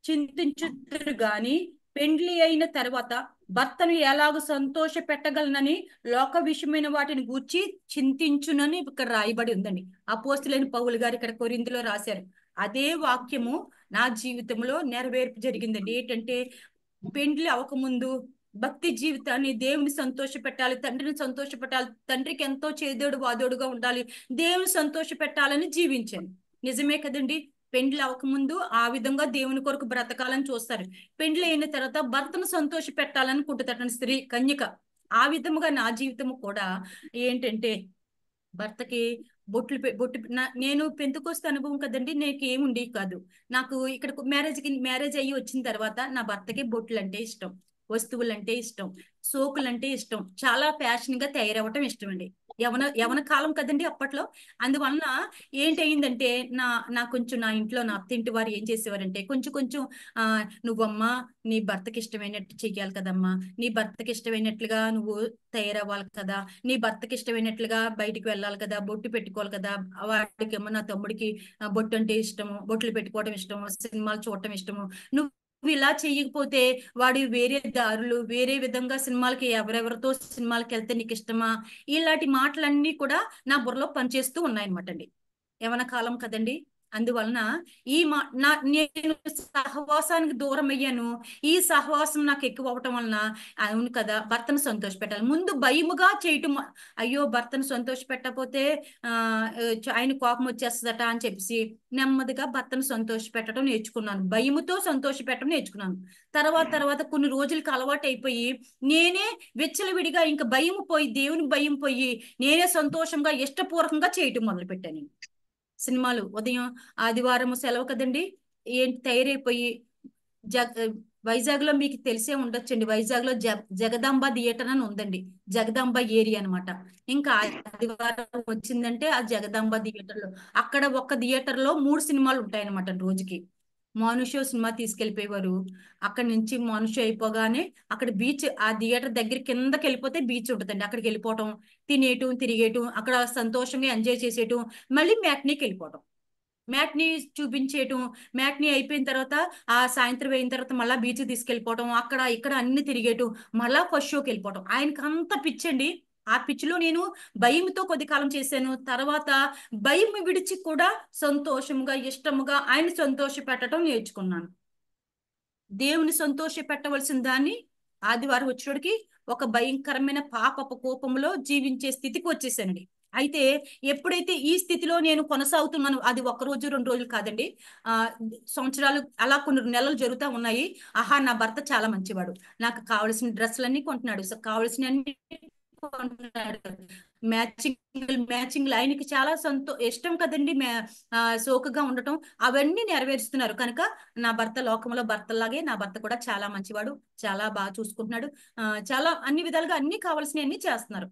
చింతించుదురు గాని, పెండ్లి అయిన తర్వాత భర్తను ఎలాగో సంతోష పెట్టగలనని లోక విషయమైన వాటిని గూర్చి చింతించునని ఇక్కడ రాయబడి ఉందండి. అపోస్తులైన పౌలు గారు ఇక్కడ కొరింథీలో రాశారు. అదే వాక్యము నా జీవితంలో నెరవేర్పు జరిగిందండి. ఏంటంటే, పెండ్లి అవ్వకముందు భక్తి జీవితాన్ని, దేవుని సంతోష పెట్టాలి, తండ్రిని సంతోష పెట్టాలి, తండ్రికి ఎంతో చేదోడు వాదోడుగా ఉండాలి, దేవుని సంతోష పెట్టాలని జీవించాను. నిజమే కదండి. పెండ్లి అవ్వకముందు ఆ విధంగా దేవుని కొరకు బ్రతకాలని చూస్తారు. పెండ్లి అయిన తర్వాత భర్తను సంతోష పెట్టాలని కుంటుతటన స్త్రీ కన్యక. ఆ విధముగా నా జీవితము కూడా ఏంటంటే భర్తకి నేను పెంతుకొస్తే అనుభవం కదండి, నాకు ఏముండి కాదు. నాకు ఇక్కడ మ్యారేజ్ అయ్యి వచ్చిన తర్వాత నా భర్తకి బొట్లు అంటే ఇష్టం, వస్తువులు అంటే ఇష్టం, సోకులు అంటే ఇష్టం, చాలా ఫ్యాషన్ గా తయారవటం ఇష్టం అండి. యవన కాలం కదండి అప్పట్లో. అందువలన ఏంటయిందంటే నా కొంచెం నా ఇంట్లో నా అత్తింటి వారు ఏం చేసేవారంటే కొంచెం కొంచెం ఆ నువ్వమ్మా నీ భర్తకి ఇష్టమైనట్టు చెయ్యాలి కదమ్మా, నీ భర్తకి ఇష్టమైనట్లుగా నువ్వు తయారవ్వాలి కదా, నీ భర్తకి ఇష్టమైనట్లుగా బయటికి వెళ్ళాలి కదా, బొట్టు పెట్టుకోవాలి కదా. వాడికేమో నా తమ్ముడికి బొట్టు అంటే ఇష్టము, బొట్లు పెట్టుకోవడం ఇష్టము, సినిమాలు చూడటం ఇష్టము. నువ్వు ఇలా చెయ్యకపోతే వాడు వేరే దారులు వేరే విధంగా సినిమాలకి ఎవరెవరితో సినిమాలకి వెళ్తే నీకు ఇష్టమా, ఇలాంటి మాటలన్నీ కూడా నా బుర్రలో పనిచేస్తూ ఉన్నాయన్నమాట అండి. యవన కాలం కదండి. అందువలన నేను సహవాసానికి దూరం అయ్యాను. ఈ సహవాసం నాకు ఎక్కువ అవటం వలన అవును కదా భర్తను సంతోష పెట్టాలి ముందు భయముగా చేయటం. అయ్యో భర్తను సంతోష పెట్టకపోతే ఆయన కోపం వచ్చేస్తుందట అని చెప్పేసి నెమ్మదిగా భర్తను సంతోష పెట్టడం నేర్చుకున్నాను, భయముతో సంతోష పెట్టడం నేర్చుకున్నాను. తర్వాత కొన్ని రోజులకి అలవాటు అయిపోయి నేనే విచ్చలవిడిగా ఇంకా భయం పోయి దేవుని భయం పోయి నేనే సంతోషంగా ఇష్టపూర్వకంగా చేయటం మొదలు పెట్టాను. సినిమాలు ఉదయం ఆదివారం సెలవు కదండి, ఏంటి తయారైపోయి వైజాగ్ లో మీకు తెలిసే ఉండొచ్చండి, వైజాగ్ లో జగదాంబ థియేటర్ అని ఉందండి, జగదాంబ ఏరియా అనమాట. ఇంకా ఆదివారం వచ్చిందంటే ఆ జగదాంబ థియేటర్ లో అక్కడ ఒక థియేటర్ లో 3 సినిమాలు ఉంటాయన్నమాట రోజుకి. మానుషో సినిమా తీసుకెళ్లిపోయేవారు. అక్కడి నుంచి మానుషో అయిపోగానే అక్కడ బీచ్, ఆ థియేటర్ దగ్గర కిందకి వెళ్ళిపోతే బీచ్ ఉంటుందండి, అక్కడికి వెళ్ళిపోవటం, తినేయటం తిరిగేయటం, అక్కడ సంతోషంగా ఎంజాయ్ చేసేయటం, మళ్ళీ మ్యాట్నీకి వెళ్ళిపోవటం, మ్యాట్నీ చూపించేయటం. మ్యాట్నీ అయిపోయిన తర్వాత ఆ సాయంత్రం అయిన తర్వాత మళ్ళీ బీచ్ తీసుకెళ్ళిపోవటం, అక్కడ ఇక్కడ అన్ని తిరిగేయటం, మళ్ళా ఫస్ట్ షోకి వెళ్ళిపోవటం. ఆయనకి అంత పిచ్చండి. ఆ పిచ్చిలో నేను భయంతో కొద్ది కాలం చేశాను. తర్వాత భయం విడిచి కూడా సంతోషంగా ఇష్టముగా ఆయన సంతోష పెట్టడం నేర్చుకున్నాను. దేవుని సంతోష పెట్టవలసిన దాన్ని ఆదివారం వచ్చేటికి ఒక భయంకరమైన పాపపు కోపంలో జీవించే స్థితికి వచ్చేసానండి. అయితే ఎప్పుడైతే ఈ స్థితిలో నేను కొనసాగుతున్నాను, అది 1 రోజు 2 రోజులు కాదండి, సంవత్సరాలు అలా కొన్ని నెలలు జరుగుతూ ఉన్నాయి. ఆహా నా భర్త చాలా మంచివాడు, నాకు కావలసిన డ్రెస్సులన్నీ కొంటున్నాడు, కావలసిన అన్ని కొంటున్నాడు, మ్యాచింగ్ ఆయనకి చాలా ఇష్టం కదండి సోకుగా ఉండటం, అవన్నీ నెరవేరుస్తున్నారు కనుక నా భర్త లోకంలో భర్తలాగే నా భర్త కూడా చాలా మంచివాడు, చాలా బాగా చూసుకుంటున్నాడు, చాలా అన్ని విధాలుగా అన్ని కావాల్సినవి అన్ని చేస్తున్నారు.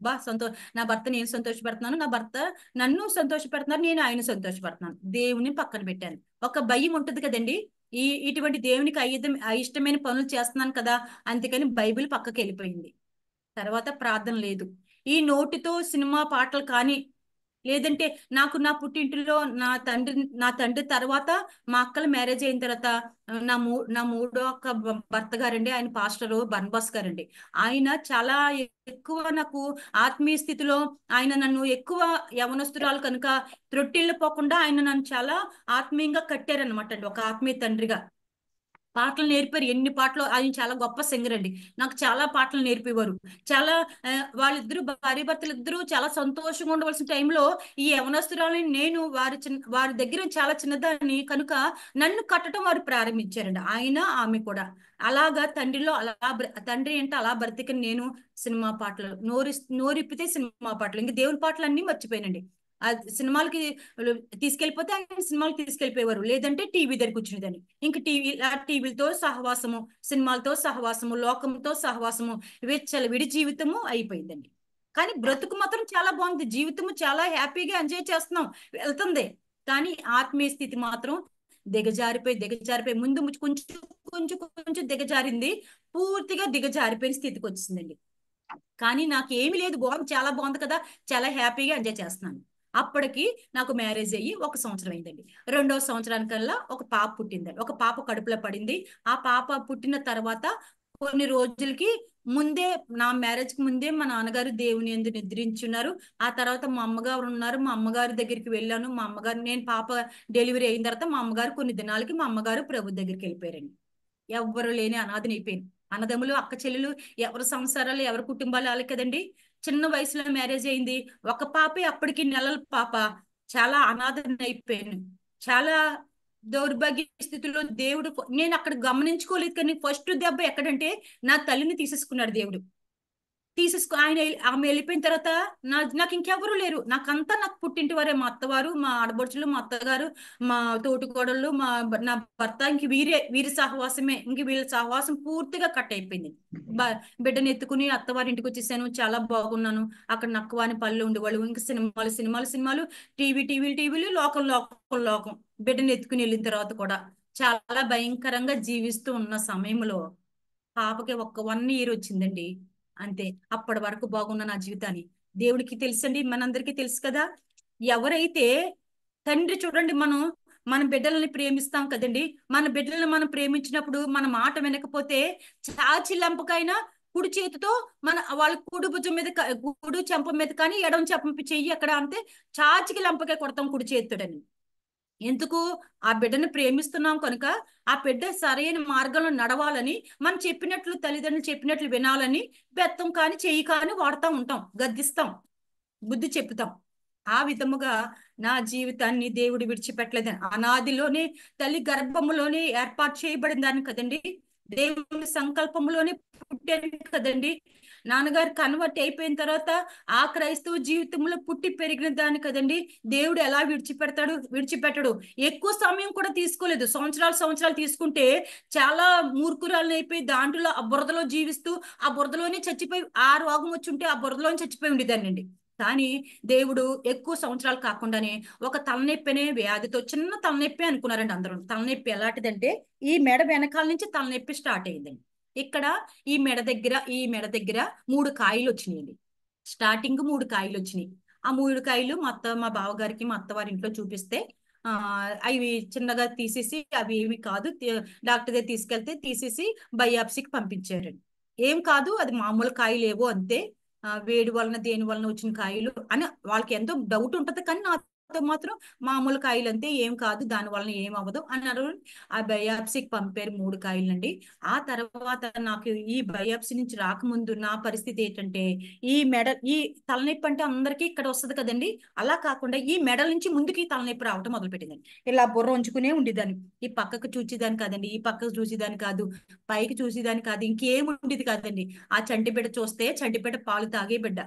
నా భర్త నేను సంతోషపెడుతున్నాను, నా భర్త నన్ను సంతోషపెడుతున్నారు, నేను ఆయన సంతోషపెడుతున్నాను. దేవుని పక్కన పెట్టాను. ఒక భయం ఉంటుంది కదండి, ఇటువంటి దేవునికి అయిష్టమైన పనులు చేస్తున్నాను కదా, అందుకని బైబిల్ పక్కకి వెళ్ళిపోయింది. తర్వాత ప్రార్థన లేదు. ఈ నోటితో సినిమా పాటలు కానీ లేదంటే నా పుట్టింటిలో నా తండ్రి తర్వాత మా అక్కల మ్యారేజ్ అయిన తర్వాత నా మూడో అక్క భర్త గారండి, ఆయన పాస్టరు బర్నబాస్ గారండి. ఆయన చాలా ఎక్కువ నాకు ఆత్మీయ స్థితిలో ఆయన నన్ను ఎక్కువ యవనస్తురాలు కనుక త్రొట్టిల్లు పోకుండా ఆయన నన్ను చాలా ఆత్మీయంగా కట్టారనమాట అండి, ఒక ఆత్మీయ తండ్రిగా. పాటలు నేర్పారు, ఎన్ని పాటలు. ఆయన చాలా గొప్ప సింగర్ అండి, నాకు చాలా పాటలు నేర్పేవారు. చాలా వాళ్ళిద్దరు భార్య భర్తలు ఇద్దరు చాలా సంతోషంగా ఉండవలసిన టైంలో ఈ యవనస్తురాలని నేను వారి దగ్గర చాలా చిన్నదాన్ని కనుక నన్ను కట్టడం వారు ప్రారంభించారండి, ఆయన ఆమె కూడా. అలాగా తండ్రి అంటే అలా బ్రతికని నేను సినిమా పాటలు నోరిప్పితే సినిమా పాటలు, ఇంకా దేవుని పాటలు అన్ని మర్చిపోయానండి. సినిమాలకి తీసుకెళ్లిపోతే ఆయన సినిమాలకు తీసుకెళ్లిపోయేవారు, లేదంటే టీవీ దగ్గర కూర్చునేదాన్ని. ఇంక టీవీలతో సహవాసము, సినిమాలతో సహవాసము, లోకంతో సహవాసము, విడి జీవితము అయిపోయిందండి. కానీ బ్రతుకు మాత్రం చాలా బాగుంది, జీవితము చాలా హ్యాపీగా ఎంజాయ్ చేస్తున్నాం, వెళ్తుంది. కానీ ఆత్మీయ స్థితి మాత్రం దిగజారిపోయి ముందు కొంచెం కొంచెం కొంచెం దిగజారింది, పూర్తిగా దిగజారిపోయిన స్థితికి వచ్చిందండి. కానీ నాకు ఏమీ లేదు, చాలా బాగుంది కదా, చాలా హ్యాపీగా ఎంజాయ్ చేస్తున్నాను. అప్పటికి నాకు మ్యారేజ్ అయ్యి 1 సంవత్సరం అయిందండి. 2వ సంవత్సరానికల్లా ఒక పాప పుట్టిందండి, ఒక పాప కడుపులో పడింది. ఆ పాప పుట్టిన తర్వాత కొన్ని రోజులకి ముందే, నా మ్యారేజ్ కి ముందే మా నాన్నగారు దేవుని యందు నిద్రించున్నారు. ఆ తర్వాత మా అమ్మగారు ఉన్నారు, మా అమ్మగారి దగ్గరికి వెళ్ళాను. నేను పాప డెలివరీ అయిన తర్వాత మా అమ్మగారు కొన్ని దినాలకి మా అమ్మగారు ప్రభు దగ్గరికి వెళ్ళిపోయారండి. ఎవ్వరు లేని అనాథని అయిపోయింది. అన్నదమ్ములు అక్క చెల్లెలు ఎవరి సంసారాలు ఎవరి కుటుంబాలు వాళ్ళకి కదండి. చిన్న వయసులో మ్యారేజ్ అయింది, ఒక పాపే, అప్పటికి నెలల పాప. చాలా అనాథని అయిపోయాను, చాలా దౌర్భాగ్య స్థితిలో దేవుడు నేను అక్కడ గమనించుకోలేదు, కానీ ఫస్ట్ దెబ్బ ఎక్కడంటే నా తల్లిని తీసేసుకున్నాడు దేవుడు. ఆమె వెళ్ళిపోయిన తర్వాత నాకు ఇంకెవరు లేరు. నాకు పుట్టింటి వారే, మా అత్తవారు, మా ఆడబడుచులు, మా అత్తగారు, మా తోటికోడళ్ళు, నా భర్త. ఇంక వీరి సహవాసమే. ఇంక వీళ్ళ సహవాసం పూర్తిగా కట్ అయిపోయింది. బిడ్డను ఎత్తుకుని అత్తవారింటికి వచ్చేసాను. చాలా బాగున్నాను. అక్కడ నక్కవాని పళ్ళు ఉండేవాళ్ళు. ఇంకా సినిమాలు, టీవీలు, లోకం. బిడ్డను ఎత్తుకుని వెళ్ళిన తర్వాత కూడా చాలా భయంకరంగా జీవిస్తూ ఉన్న సమయంలో పాపకి 1 year వచ్చిందండి. అంతే. అప్పటి వరకు బాగున్న నా జీవితాన్ని దేవుడికి తెలుసండి, మనందరికీ తెలుసు కదా. ఎవరైతే తండ్రి చూడండి, మన బిడ్డలని ప్రేమిస్తాం కదండి. మన బిడ్డలను మనం ప్రేమించినప్పుడు మన మాట వినకపోతే చాచి లంపకైనా కుడి చేతితో వాళ్ళ కుడి భుజం మీద, కుడి చెంప మీద కానీ ఎడమ చెంప చెయ్యి ఎక్కడ అంతే చాచికి లంపకాయ కొడతాం కుడి చేతుడని. ఎందుకు? ఆ బిడ్డను ప్రేమిస్తున్నాం కనుక ఆ బిడ్డ సరైన మార్గంలో నడవాలని, మనం చెప్పినట్లు తల్లిదండ్రులు చెప్పినట్లు వినాలని బెత్తం కానీ చెయ్యి కానీ వాడుతూ ఉంటాం, గద్దిస్తాం, బుద్ధి చెప్తాం. ఆ విధముగా నా జీవితాన్ని దేవుడు విడిచిపెట్టలేదు. అనాదిలోనే తల్లి గర్భములోనే ఏర్పాటు చేయబడిన దాన్ని కదండి, దేవుని సంకల్పంలోనే పుట్టాను కదండి. నాన్నగారు కన్వర్ట్ అయిపోయిన తర్వాత ఆ క్రైస్తవ జీవితంలో పుట్టి పెరిగిన దాన్ని కదండి. దేవుడు ఎలా విడిచిపెట్టడు. ఎక్కువ సమయం కూడా తీసుకోలేదు. సంవత్సరాలు తీసుకుంటే చాలా మూర్ఖురాలను అయిపోయి దాంట్లో ఆ బురదలో జీవిస్తూ ఆ బురదలోనే చచ్చిపోయి, ఆ రోగం వచ్చి ఉంటే ఆ బురదలోనే చచ్చిపోయి ఉండేదానండి. కానీ దేవుడు ఎక్కువ సంవత్సరాలు కాకుండానే ఒక తలనొప్పినే వ్యాధితో, చిన్న తలనొప్పి అనుకున్నారండి అందరూ. తలనొప్పి ఎలాంటిదంటే ఈ మెడ వెనకాల నుంచి తలనొప్పి స్టార్ట్ అయ్యిందండి. ఇక్కడ ఈ మెడ దగ్గర 3 కాయలు వచ్చినాయండి. స్టార్టింగ్ 3 కాయలు వచ్చినాయి. ఆ 3 కాయలు మా బావగారికి, మా అత్తవారి ఇంట్లో చూపిస్తే అవి చిన్నగా తీసేసి, అవి ఏమి కాదు, డాక్టర్ దగ్గర తీసుకెళ్తే తీసేసి బయాప్సీకి పంపించారండి. ఏం కాదు, అది మామూలు కాయలు ఏవో అంతే, వేడి వలన దేని వలన వచ్చిన కాయలు అని వాళ్ళకి ఎంతో డౌట్ ఉంటది. కానీ నాతో మాత్రం మామూలు కాయలు అంతే, ఏం కాదు, దాని వలన ఏం అవ్వదు అన్నారు. ఆ బయాప్సీకి పంపారు 3 కాయలండి. ఆ తర్వాత నాకు ఈ బయాప్సీ నుంచి రాకముందు నా పరిస్థితి ఏంటంటే, ఈ తలనొప్పి అంటే అందరికీ ఇక్కడ వస్తుంది కదండి, అలా కాకుండా ఈ మెడల నుంచి ముందుకి తలనొప్పి రావటం మొదలు పెట్టిందండి. ఇలా బుర్ర ఉంచుకునే ఉండేదాన్ని. ఈ పక్కకు చూసేదాన్ని కాదండి, ఈ పక్కకు చూసేదాన్ని కాదు, పైకి చూసేదాన్ని కాదు, ఇంకేం ఉండేది కాదండి. ఆ చంటి బిడ్డ చూస్తే చంటి బిడ్డ పాలు తాగే బిడ్డ.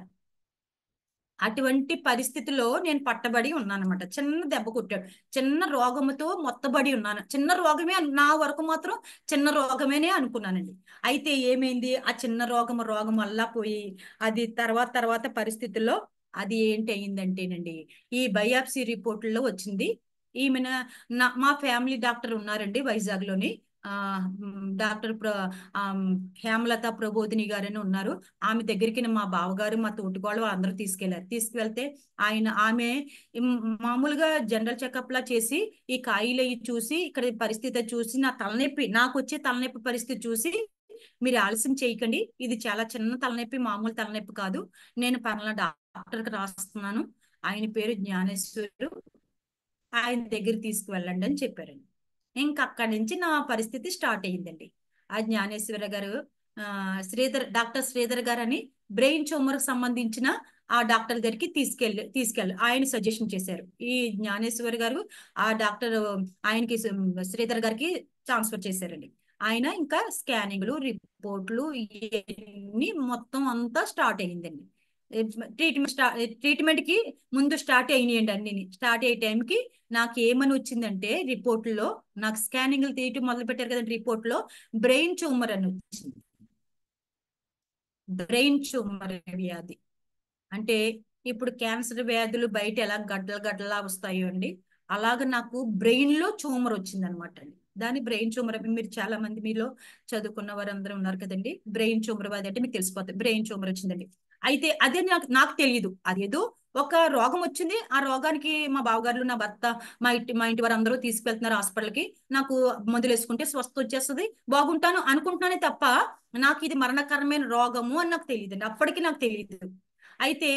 అటువంటి పరిస్థితిలో నేను పట్టబడి ఉన్నాను అనమాట. చిన్న దెబ్బ కొట్టాడు, చిన్న రోగముతో మొత్తబడి ఉన్నాను. చిన్న రోగమే, నా వరకు మాత్రం చిన్న రోగమేనే అనుకున్నానండి. అయితే ఏమైంది, ఆ చిన్న రోగం వల్ల పోయి అది తర్వాత పరిస్థితుల్లో అది ఏంటి అయిందంటేనండి, ఈ బయాప్సీ రిపోర్టుల్లో వచ్చింది. ఈమెన మా ఫ్యామిలీ డాక్టర్ ఉన్నారండి వైజాగ్ లోని, డాక్టర్ హేమలత ప్రబోధిని గారని ఉన్నారు. ఆమె దగ్గరికి మా బావగారు, మా తోటికోళ్ళు అందరూ తీసుకెళ్తే ఆమె మామూలుగా జనరల్ చెకప్ లా చేసి ఈ కాయలు చూసి, ఇక్కడ పరిస్థితి చూసి, నాకు వచ్చే తలనొప్పి పరిస్థితి చూసి, మీరు ఆలస్యం చేయకండి, ఇది చాలా చిన్న తలనొప్పి, మామూలు తలనొప్పి కాదు, నేను పలానా డాక్టర్కి రాస్తున్నాను, ఆయన పేరు జ్ఞానేశ్వరు, ఆయన దగ్గర తీసుకువెళ్ళండి అని చెప్పారండి. ఇంకా అక్కడి నుంచి నా పరిస్థితి స్టార్ట్ అయ్యిందండి. ఆ జ్ఞానేశ్వర గారు, డాక్టర్ శ్రీధర్ గారు అని బ్రెయిన్ ట్యూమర్ సంబంధించిన ఆ డాక్టర్ దగ్గరికి తీసుకెళ్ళి ఆయన సజెషన్ చేశారు. ఈ జ్ఞానేశ్వర్ గారు ఆ డాక్టర్ ఆయనకి, శ్రీధర్ గారికి ట్రాన్స్ఫర్ చేశారండి. ఆయన ఇంకా స్కానింగ్లు, రిపోర్ట్లు ఇవన్నీ మొత్తం అంతా స్టార్ట్ అయ్యిందండి. ట్రీట్మెంట్ కి ముందు స్టార్ట్ అయినాయండి. అన్ని స్టార్ట్ అయ్యే టైంకి నాకు ఏమని వచ్చిందంటే, రిపోర్ట్లో నాకు స్కానింగ్లు తీయటం మొదలు పెట్టారు కదండి, రిపోర్ట్లో బ్రెయిన్ ట్యూమర్ అని వచ్చింది. బ్రెయిన్ ట్యూమర్ వ్యాధి అంటే ఇప్పుడు క్యాన్సర్ వ్యాధులు బయట ఎలా గడ్డలా వస్తాయో అండి, అలాగ నాకు బ్రెయిన్ లో ట్యూమర్ వచ్చింది అనమాట అండి. దాని బ్రెయిన్ ట్యూమర్, మీరు చాలా మంది మీలో చదువుకున్న వారు అందరూ ఉన్నారు కదండి, బ్రెయిన్ ట్యూమర్ వ్యాధి అంటే మీకు తెలిసిపోతుంది. బ్రెయిన్ ట్యూమర్ వచ్చిందండి. అయితే అదే నాకు తెలియదు, అదేదో ఒక రోగం వచ్చింది. ఆ రోగానికి మా బావగారులు, నా భర్త, మా ఇంటి వారు అందరూ తీసుకెళ్తున్నారు హాస్పిటల్కి. నాకు మందులు వేసుకుంటే స్వస్థ వచ్చేస్తుంది, బాగుంటాను అనుకుంటున్నానే తప్ప నాకు ఇది మరణకరమైన రోగము అని నాకు తెలియదండి. అప్పటికి నాకు తెలియదు. అయితే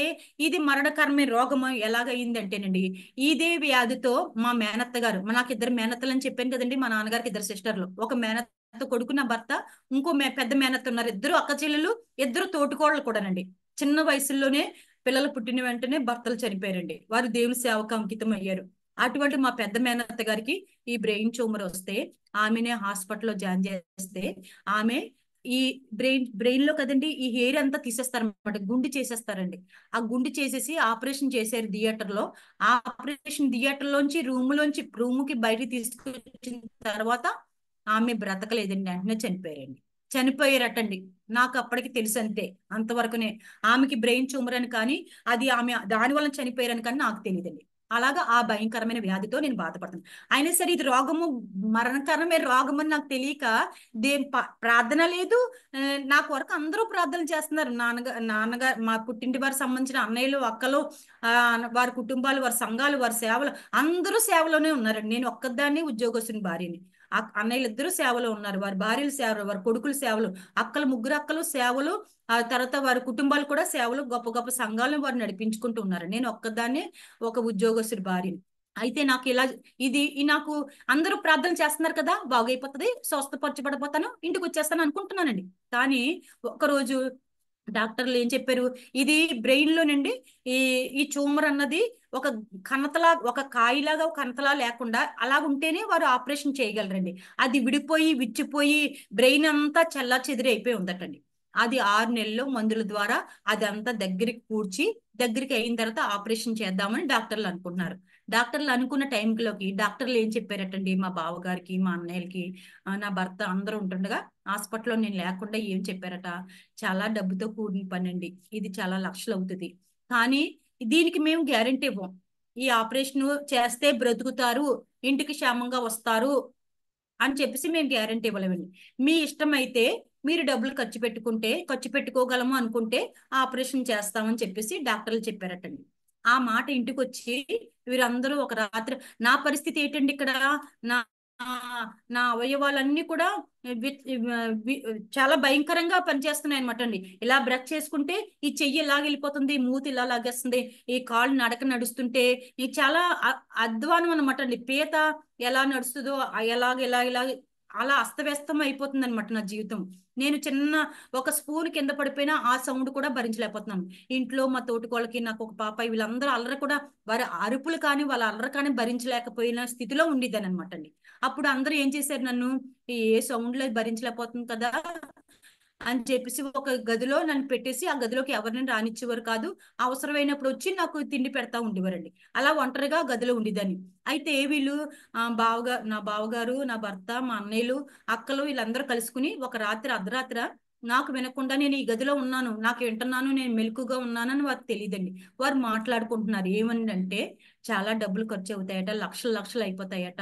ఇది మరణకరమైన రోగము ఎలాగయిందంటేనండి, ఇదే వ్యాధితో మా మేనత్త గారు, నాకు 2 మేనత్తలు అని చెప్పాను కదండి, మా నాన్నగారికి 2 సిస్టర్లు, ఒక మేనత్త కొడుకు నా భర్త, ఇంకో పెద్ద మేనత్త ఉన్నారు, 2 అక్క చెల్లెలు, 2 తోటికోడలు కూడానండి. చిన్న వయసులోనే పిల్లలు పుట్టిన వెంటనే భర్తలు చనిపోయారండి. వారు దేవుని సేవకు అంకితం అయ్యారు. అటువంటి మా పెద్ద మేనత్త గారికి ఈ బ్రెయిన్ ట్యూమర్ వస్తే ఆమెనే హాస్పిటల్లో జాయిన్ చేస్తే ఆమె ఈ బ్రెయిన్ లో కదండి ఈ హెయిర్ అంతా తీసేస్తారు అనమాట, గుండు చేసేస్తారండి. ఆ గుండు చేసేసి ఆపరేషన్ చేశారు థియేటర్ లో. ఆ ఆపరేషన్ థియేటర్ లోంచి రూమ్ కి బయటికి తీసుకొచ్చిన తర్వాత ఆమె బ్రతకలేదండి, వెంటనే చనిపోయారండి. చనిపోయారటండి. నాకు అప్పటికి తెలుసు అంతే, అంతవరకునే. ఆమెకి బ్రెయిన్ ట్యూమర్ అని కానీ అది ఆమె దాని వల్ల చనిపోయారని కానీ నాకు తెలియదండి. అలాగా ఆ భయంకరమైన వ్యాధితో నేను బాధపడుతున్నాను. అయినా సరే ఇది రోగము, మరణకరమైన రోగం అని నాకు తెలియక ప్రార్థన లేదు. నాకు వరకు అందరూ ప్రార్థన చేస్తున్నారు. నాన్నగారు మా పుట్టింటి వారికి సంబంధించిన అన్నయ్యలు, అక్కలు, వారి కుటుంబాలు, వారి సంఘాలు, వారి సేవలు అందరూ సేవలోనే ఉన్నారండి. నేను ఒక్కదాన్ని ఉద్యోగస్తుని భార్యని. అన్నయ్యలు ఇద్దరు సేవలో ఉన్నారు, వారి భార్యలు సేవలు, వారి కొడుకులు సేవలు, ముగ్గురు అక్కలు సేవలు, ఆ తర్వాత వారి కుటుంబాలు కూడా సేవలు, గొప్ప గొప్ప సంఘాలను వారు నడిపించుకుంటూ ఉన్నారు. నేను ఒక్కదాన్ని ఒక ఉద్యోగస్తుడి భార్యని. అయితే నాకు ఇలా నాకు అందరూ ప్రార్థన చేస్తున్నారు కదా, బాగైపోతుంది, స్వస్థపరచబడిపోతాను, ఇంటికి వచ్చేస్తాను అనుకుంటున్నానండి. కానీ ఒకరోజు డాక్టర్లు ఏం చెప్పారు, ఇది బ్రెయిన్ లోనండి ఈ ట్యూమర్ అన్నది ఒక కాయలాగా ఒక కణతలా లేకుండా అలా ఉంటేనే వారు ఆపరేషన్ చేయగలరండి. అది విచ్చిపోయి బ్రెయిన్ అంతా చెల్లా చెదిరి అయిపోయి ఉందటండి. అది 6 నెలల్లో మందుల ద్వారా అదంతా దగ్గరికి అయిన తర్వాత ఆపరేషన్ చేద్దామని డాక్టర్లు అనుకుంటున్నారు. డాక్టర్లు అనుకున్న టైంలోకి డాక్టర్లు ఏం చెప్పారటండి, మా బావగారికి, మా అన్నయ్యలకి, నా భర్త అందరూ ఉంటుండగా హాస్పిటల్లో నేను లేకుండా ఏం చెప్పారట, చాలా డబ్బుతో కూడిన పని అండి, ఇది చాలా లక్షలు అవుతుంది, కానీ దీనికి మేము గ్యారెంటీ ఇవ్వం. ఈ ఆపరేషన్ చేస్తే బ్రతుకుతారు, ఇంటికి క్షేమంగా వస్తారు అని చెప్పేసి మేము గ్యారెంటీ ఇవ్వలేమండి. మీ ఇష్టం అయితే మీరు డబ్బులు ఖర్చు పెట్టుకోగలము అనుకుంటే ఆపరేషన్ చేస్తామని చెప్పేసి డాక్టర్లు చెప్పారటండి. ఆ మాట ఇంటికి వచ్చి వీరందరూ ఒక రాత్రి, నా పరిస్థితి ఏంటండి ఇక్కడ, నా నా అవయవాలన్నీ కూడా చాలా భయంకరంగా పనిచేస్తున్నాయి అనమాట అండి. ఇలా బ్రష్ చేసుకుంటే ఈ చెయ్యి ఇలా వెళ్ళిపోతుంది, మూతి ఇలా లాగేస్తుంది, ఈ కాళ్ళు నడుస్తుంటే చాలా అధ్వానం అనమాట అండి. పీత ఎలా నడుస్తుందో ఇలా అలా అస్తవ్యస్తం అయిపోతుంది అనమాట నా జీవితం. నేను చిన్న ఒక స్పూన్ కింద పడిపోయినా ఆ సౌండ్ కూడా భరించలేకపోతున్నాను. ఇంట్లో మా తోటికోళ్ళకి, నాకు ఒక పాప, వీళ్ళందరూ అల్లరి కూడా, వారి అరుపులు కానీ వాళ్ళ అల్లరి కానీ భరించలేకపోయిన స్థితిలో ఉండేదాన్ని అనమాట అండి. అప్పుడు అందరూ ఏం చేశారు, నన్ను ఏ సౌండ్ లో భరించలేకపోతుంది కదా అని చెప్పేసి ఒక గదిలో నన్ను పెట్టేసి ఆ గదిలోకి ఎవరిని రానిచ్చేవారు కాదు. అవసరమైనప్పుడు వచ్చి నాకు తిండి పెడతా ఉండేవారండి. అలా ఒంటరిగా గదిలో ఉండేదాన్ని. అయితే వీళ్ళు నా బావగారు, నా భర్త, మా అన్నయ్యలు, అక్కలు వీళ్ళందరూ కలుసుకుని ఒక రాత్రి అర్ధరాత్ర నాకు వినకుండా, నేను ఈ గదిలో ఉన్నాను, నాకు వింటున్నాను, నేను మెలకుగా ఉన్నానని వారికి తెలియదండి. వారు మాట్లాడుకుంటున్నారు ఏమనంటే, చాలా డబ్బులు ఖర్చు అవుతాయట, లక్షలు అయిపోతాయట,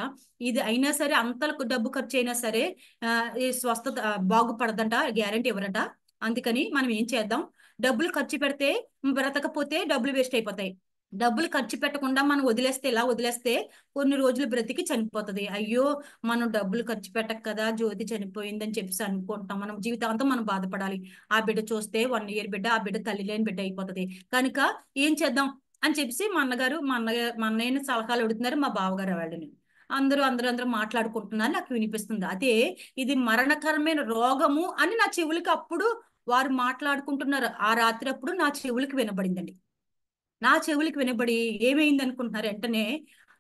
ఇది అయినా సరే అంత డబ్బు ఖర్చు అయినా సరే ఈ స్వస్థత బాగుపడదంట, గ్యారెంటీ ఎవరట. అందుకని మనం ఏం చేద్దాం, డబ్బులు ఖర్చు పెడితే బ్రతకపోతే డబ్బులు వేస్ట్ అయిపోతాయి, డబ్బులు ఖర్చు పెట్టకుండా మనం ఇలా వదిలేస్తే కొన్ని రోజులు బ్రతికి చనిపోతుంది. అయ్యో మనం డబ్బులు ఖర్చు పెట్టక కదా జ్యోతి చనిపోయిందని చెప్పేసి అనుకుంటాం, మనం జీవితాంతం మనం బాధపడాలి. ఆ బిడ్డ చూస్తే 1 year బిడ్డ, ఆ బిడ్డ తల్లి లేని బిడ్డ అయిపోతుంది, కనుక ఏం చేద్దాం అని చెప్పేసి మా అన్నయ్యని సలహాలు అడుగుతున్నారు, మా బావగారు వాళ్ళని. అందరూ మాట్లాడుకుంటున్నారు, నాకు వినిపిస్తుంది. అదే ఇది మరణకరమైన రోగము అని నా చెవులకి అప్పుడు వారు మాట్లాడుకుంటున్నారు. ఆ రాత్రి అప్పుడు నా చెవులకి వినబడిందండి. నా చెవులకి వినబడి ఏమైంది అనుకుంటున్నారు, వెంటనే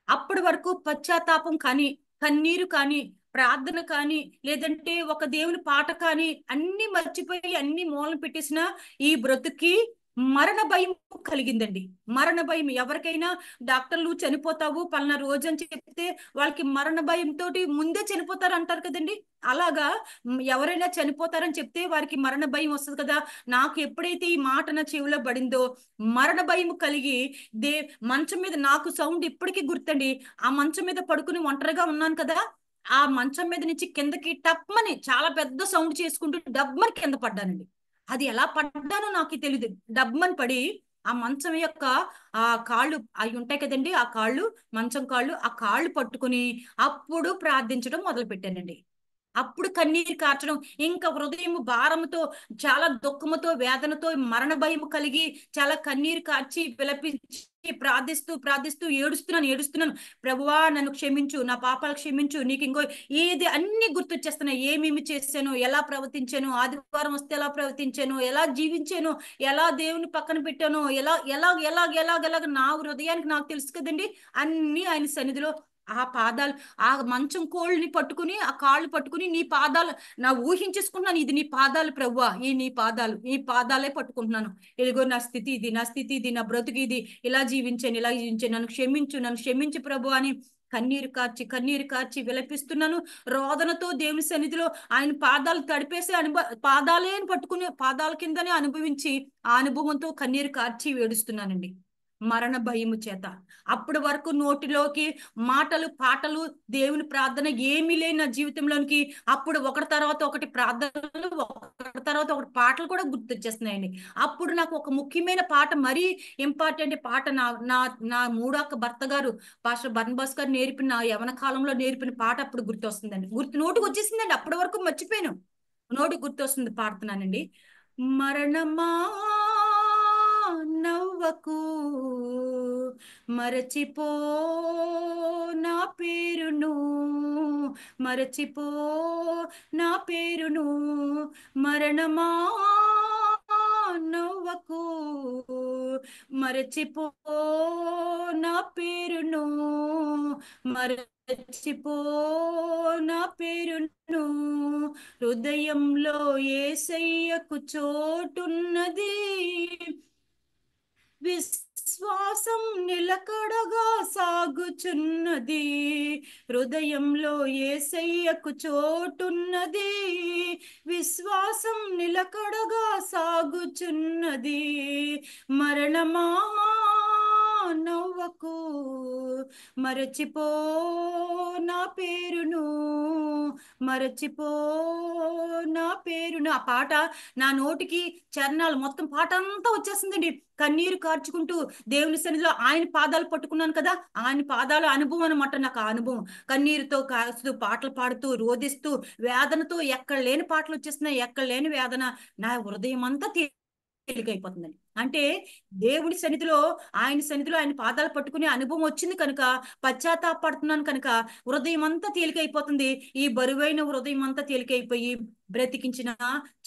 అప్పటి వరకు పశ్చాత్తాపం కానీ, కన్నీరు కానీ, ప్రార్థన కానీ, లేదంటే ఒక దేవుని పాట కానీ అన్ని మర్చిపోయి అన్ని మూలన పెట్టేసిన ఈ బ్రతుకి మరణ భయం కలిగిందండి. మరణ భయం, ఎవరికైనా డాక్టర్లు చనిపోతావు పలానా రోజు అని చెప్తే వాళ్ళకి మరణ భయంతో ముందే చనిపోతారు అంటారు కదండి. అలాగా ఎవరైనా చనిపోతారని చెప్తే వారికి మరణ భయం వస్తుంది కదా. నాకు ఎప్పుడైతే ఈ మాట నా చెవిలో పడిందో మరణ భయం కలిగి మంచం మీద, నాకు సౌండ్ ఇప్పటికీ గుర్తండి, ఆ మంచం మీద పడుకుని ఒంటరిగా ఉన్నాను కదా, ఆ మంచం మీద నుంచి కిందకి టప్మని చాలా పెద్ద సౌండ్ చేసుకుంటూ డబ్మని కింద పడ్డానండి. అది ఎలా పడ్డానో నాకు తెలియదు. డబ్మని పడి ఆ మంచం యొక్క ఆ కాళ్ళు అవి ఉంటాయి కదండి, మంచం కాళ్ళు, ఆ కాళ్ళు పట్టుకుని అప్పుడు ప్రార్థించడం మొదలు పెట్టానండి. అప్పుడు కన్నీరు కార్చడం, ఇంకా హృదయం భారంతో, చాలా దుఃఖముతో, వేదనతో, మరణ భయం కలిగి చాలా కన్నీరు కార్చి విలపించి ప్రార్థిస్తూ ప్రార్థిస్తూ ఏడుస్తున్నాను. ప్రభువా నన్ను క్షమించు, నా పాపాలు క్షమించు, నీకు ఇంకో ఏది అన్ని గుర్తొచ్చేస్తున్నాయి. ఏమేమి చేశాను, ఎలా ప్రవర్తించాను, ఆదివారం వస్తే ఎలా ప్రవర్తించాను, ఎలా జీవించాను, ఎలా దేవుని పక్కన పెట్టాను, ఎలాగ నా హృదయానికి నాకు తెలుసు కదండి. అన్ని ఆయన సన్నిధిలో ఆ పాదాలు, ఆ మంచం కోళ్ళని పట్టుకుని, ఆ కాళ్ళు పట్టుకుని, నీ పాదాలు నా ఊహించేసుకుంటున్నాను, ఇది నీ పాదాలు ప్రభువా, ఈ పాదాలే పట్టుకుంటున్నాను. ఇదిగో నా స్థితి ఇది, నా బ్రతుకు ఇది, ఇలా జీవించాను, నన్ను క్షమించు ప్రభు అని కన్నీరు కార్చి విలపిస్తున్నాను. రోదనతో దేవుని సన్నిధిలో ఆయన పాదాలు తడిపేసి పాదాలే పట్టుకుని పాదాల కిందనే అనుభవించి ఆ అనుభవంతో కన్నీరు కార్చి ఏడుస్తున్నానండి, మరణ భయము చేత. అప్పటి వరకు నోటిలోకి మాటలు, పాటలు, దేవుని ప్రార్థన ఏమీ లేని నా జీవితంలోనికి అప్పుడు ఒకటి తర్వాత ఒకటి ప్రార్థనలు, ఒకటి తర్వాత ఒకటి పాటలు కూడా గుర్తొచ్చేస్తున్నాయండి. అప్పుడు నాకు ఒక ముఖ్యమైన పాట, మరీ ఇంపార్టెంట్ పాట, నా మూడొక్క భర్త గారు పాస్టర్ బర్నబాస్ గారు నేర్పిన, యవన కాలంలో నేర్పిన పాట అప్పుడు గుర్తొస్తుందండి. నోటికి వచ్చేసిందండి, అప్పటి వరకు మర్చిపోయాను, నోటికి గుర్తొస్తుంది, పాడుతున్నానండి. మరణమా నవ్వకు, మరచిపో నా పేరును, మరచిపో నా పేరును, మరణమా నవ్వకు, మరచిపో నా పేరును, మరచిపో నా పేరును, హృదయంలో యేసయ్యకు చోటున్నది, విశ్వాసం నిలకడగా సాగుచున్నది, హృదయంలో యేసయ్యకు చోటున్నది, విశ్వాసం నిలకడగా సాగుచున్నది, మరణమా నవ్వకు, మరచిపో నా పేరును, మరచిపో నా పేరును. ఆ పాట నా నోటికి చరణాలు మొత్తం పాట అంతా వచ్చేసిందండి. కన్నీరు కార్చుకుంటూ దేవుని సన్నిధిలో ఆయన పాదాలు పట్టుకున్నాను కదా, ఆయన పాదాల అనుభవం అనమాట నాకు. ఆ అనుభవం కన్నీరుతో కాస్తూ పాటలు పాడుతూ రోదిస్తూ వేదనతో, ఎక్కడ లేని పాటలు వచ్చేస్తున్నాయి, ఎక్కడ లేని వేదన, నా హృదయం అంతా తేలికైపోతుందండి. అంటే దేవుడి సన్నిధిలో, ఆయన పాదాలు పట్టుకునే అనుభవం వచ్చింది కనుక, పశ్చాత్తాపడుతున్నాను కనుక హృదయం అంతా తేలికైపోతుంది. ఈ బరువైన హృదయం అంతా తేలికైపోయి, బ్రతికించిన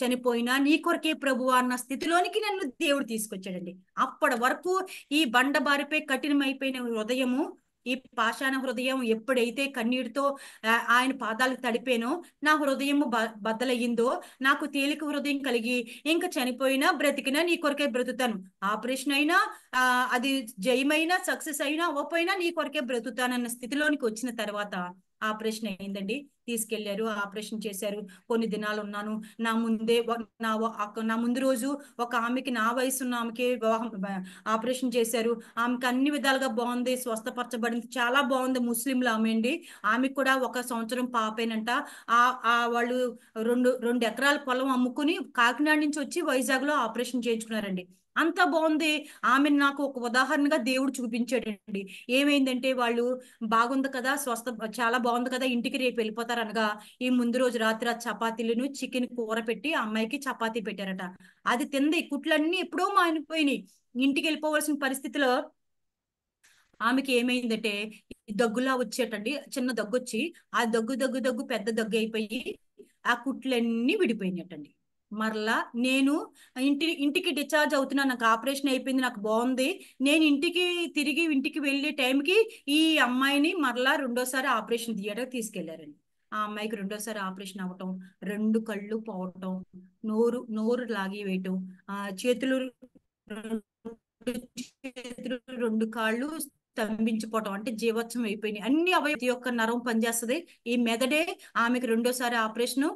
చనిపోయినా నీ కొరకే ప్రభు అన్న స్థితిలోనికి నన్ను దేవుడు తీసుకొచ్చాడండి. అప్పటి వరకు ఈ బండబారిపై కఠినమైపోయిన హృదయము, ఈ పాషాణ హృదయం ఎప్పుడైతే కన్నీటితో ఆయన పాదాలకు తడిపేనో, నా హృదయము బద్దలయ్యిందో, నాకు తేలిక హృదయం కలిగి, ఇంకా చనిపోయినా బ్రతికినా నీ కొరకే బ్రతుకుతాను, ఆపరేషన్ అయినా అది జయమైనా సక్సెస్ అయినా అవ్వపోయినా నీ కొరకే బ్రతుకుతానన్న స్థితిలోనికి వచ్చిన తర్వాత ఆపరేషన్ అయిందండి. తీసుకెళ్లారు, ఆపరేషన్ చేశారు. కొన్ని దినాలు ఉన్నాను. నా ముందు రోజు ఒక ఆమెకి, నా వయసు ఉన్న ఆమెకి ఆపరేషన్ చేశారు. ఆమెకి అన్ని విధాలుగా బాగుంది, స్వస్థపరచబడింది, చాలా బాగుంది. ముస్లింలు ఆమె అండి. ఆమెకు కూడా 1 సంవత్సరం పాపేనంట. వాళ్ళు 2 ఎకరాల పొలం అమ్ముకుని కాకినాడ నుంచి వచ్చి వైజాగ్ లో ఆపరేషన్ చేయించుకున్నారండి. అంతా బాగుంది. ఆమె నాకు ఒక ఉదాహరణగా దేవుడు చూపించాడండి. ఏమైందంటే, వాళ్ళు బాగుంది కదా, చాలా బాగుంది కదా, ఇంటికి రేపు వెళ్ళిపోతారు అనగా, ఈ ముందు రోజు రాత్రి చపాతీలను చికెన్ కూర పెట్టి ఆ అమ్మాయికి చపాతీ పెట్టారట. అది తింది, కుట్లన్నీ ఎప్పుడో మానిపోయినాయి. ఇంటికి వెళ్ళిపోవలసిన పరిస్థితిలో ఆమెకి ఏమైందంటే, దగ్గులా వచ్చేటండి, చిన్న దగ్గు వచ్చి, ఆ దగ్గు పెద్ద దగ్గు అయిపోయి ఆ కుట్లన్నీ విడిపోయినట్టండి. మరలా నేను ఇంటికి డిశ్చార్జ్ అవుతున్నా, నాకు ఆపరేషన్ అయిపోయింది, నాకు బాగుంది, నేను ఇంటికి వెళ్ళే టైంకి ఈ అమ్మాయిని మరలా 2వ సారి ఆపరేషన్ థియేటర్ తీసుకెళ్లారండి. ఆ అమ్మాయికి 2వ సారి ఆపరేషన్ అవ్వటం, 2 కళ్ళు పోవటం, నోరు లాగి వేయటం, చేతులు 2 కాళ్ళు స్తంభించిపోవటం, అంటే జీవోత్సవం అయిపోయినాయి. అన్ని ప్రతి ఒక్క నరం పనిచేస్తుంది. ఈ మెదడే ఆమెకి 2వ సారి ఆపరేషన్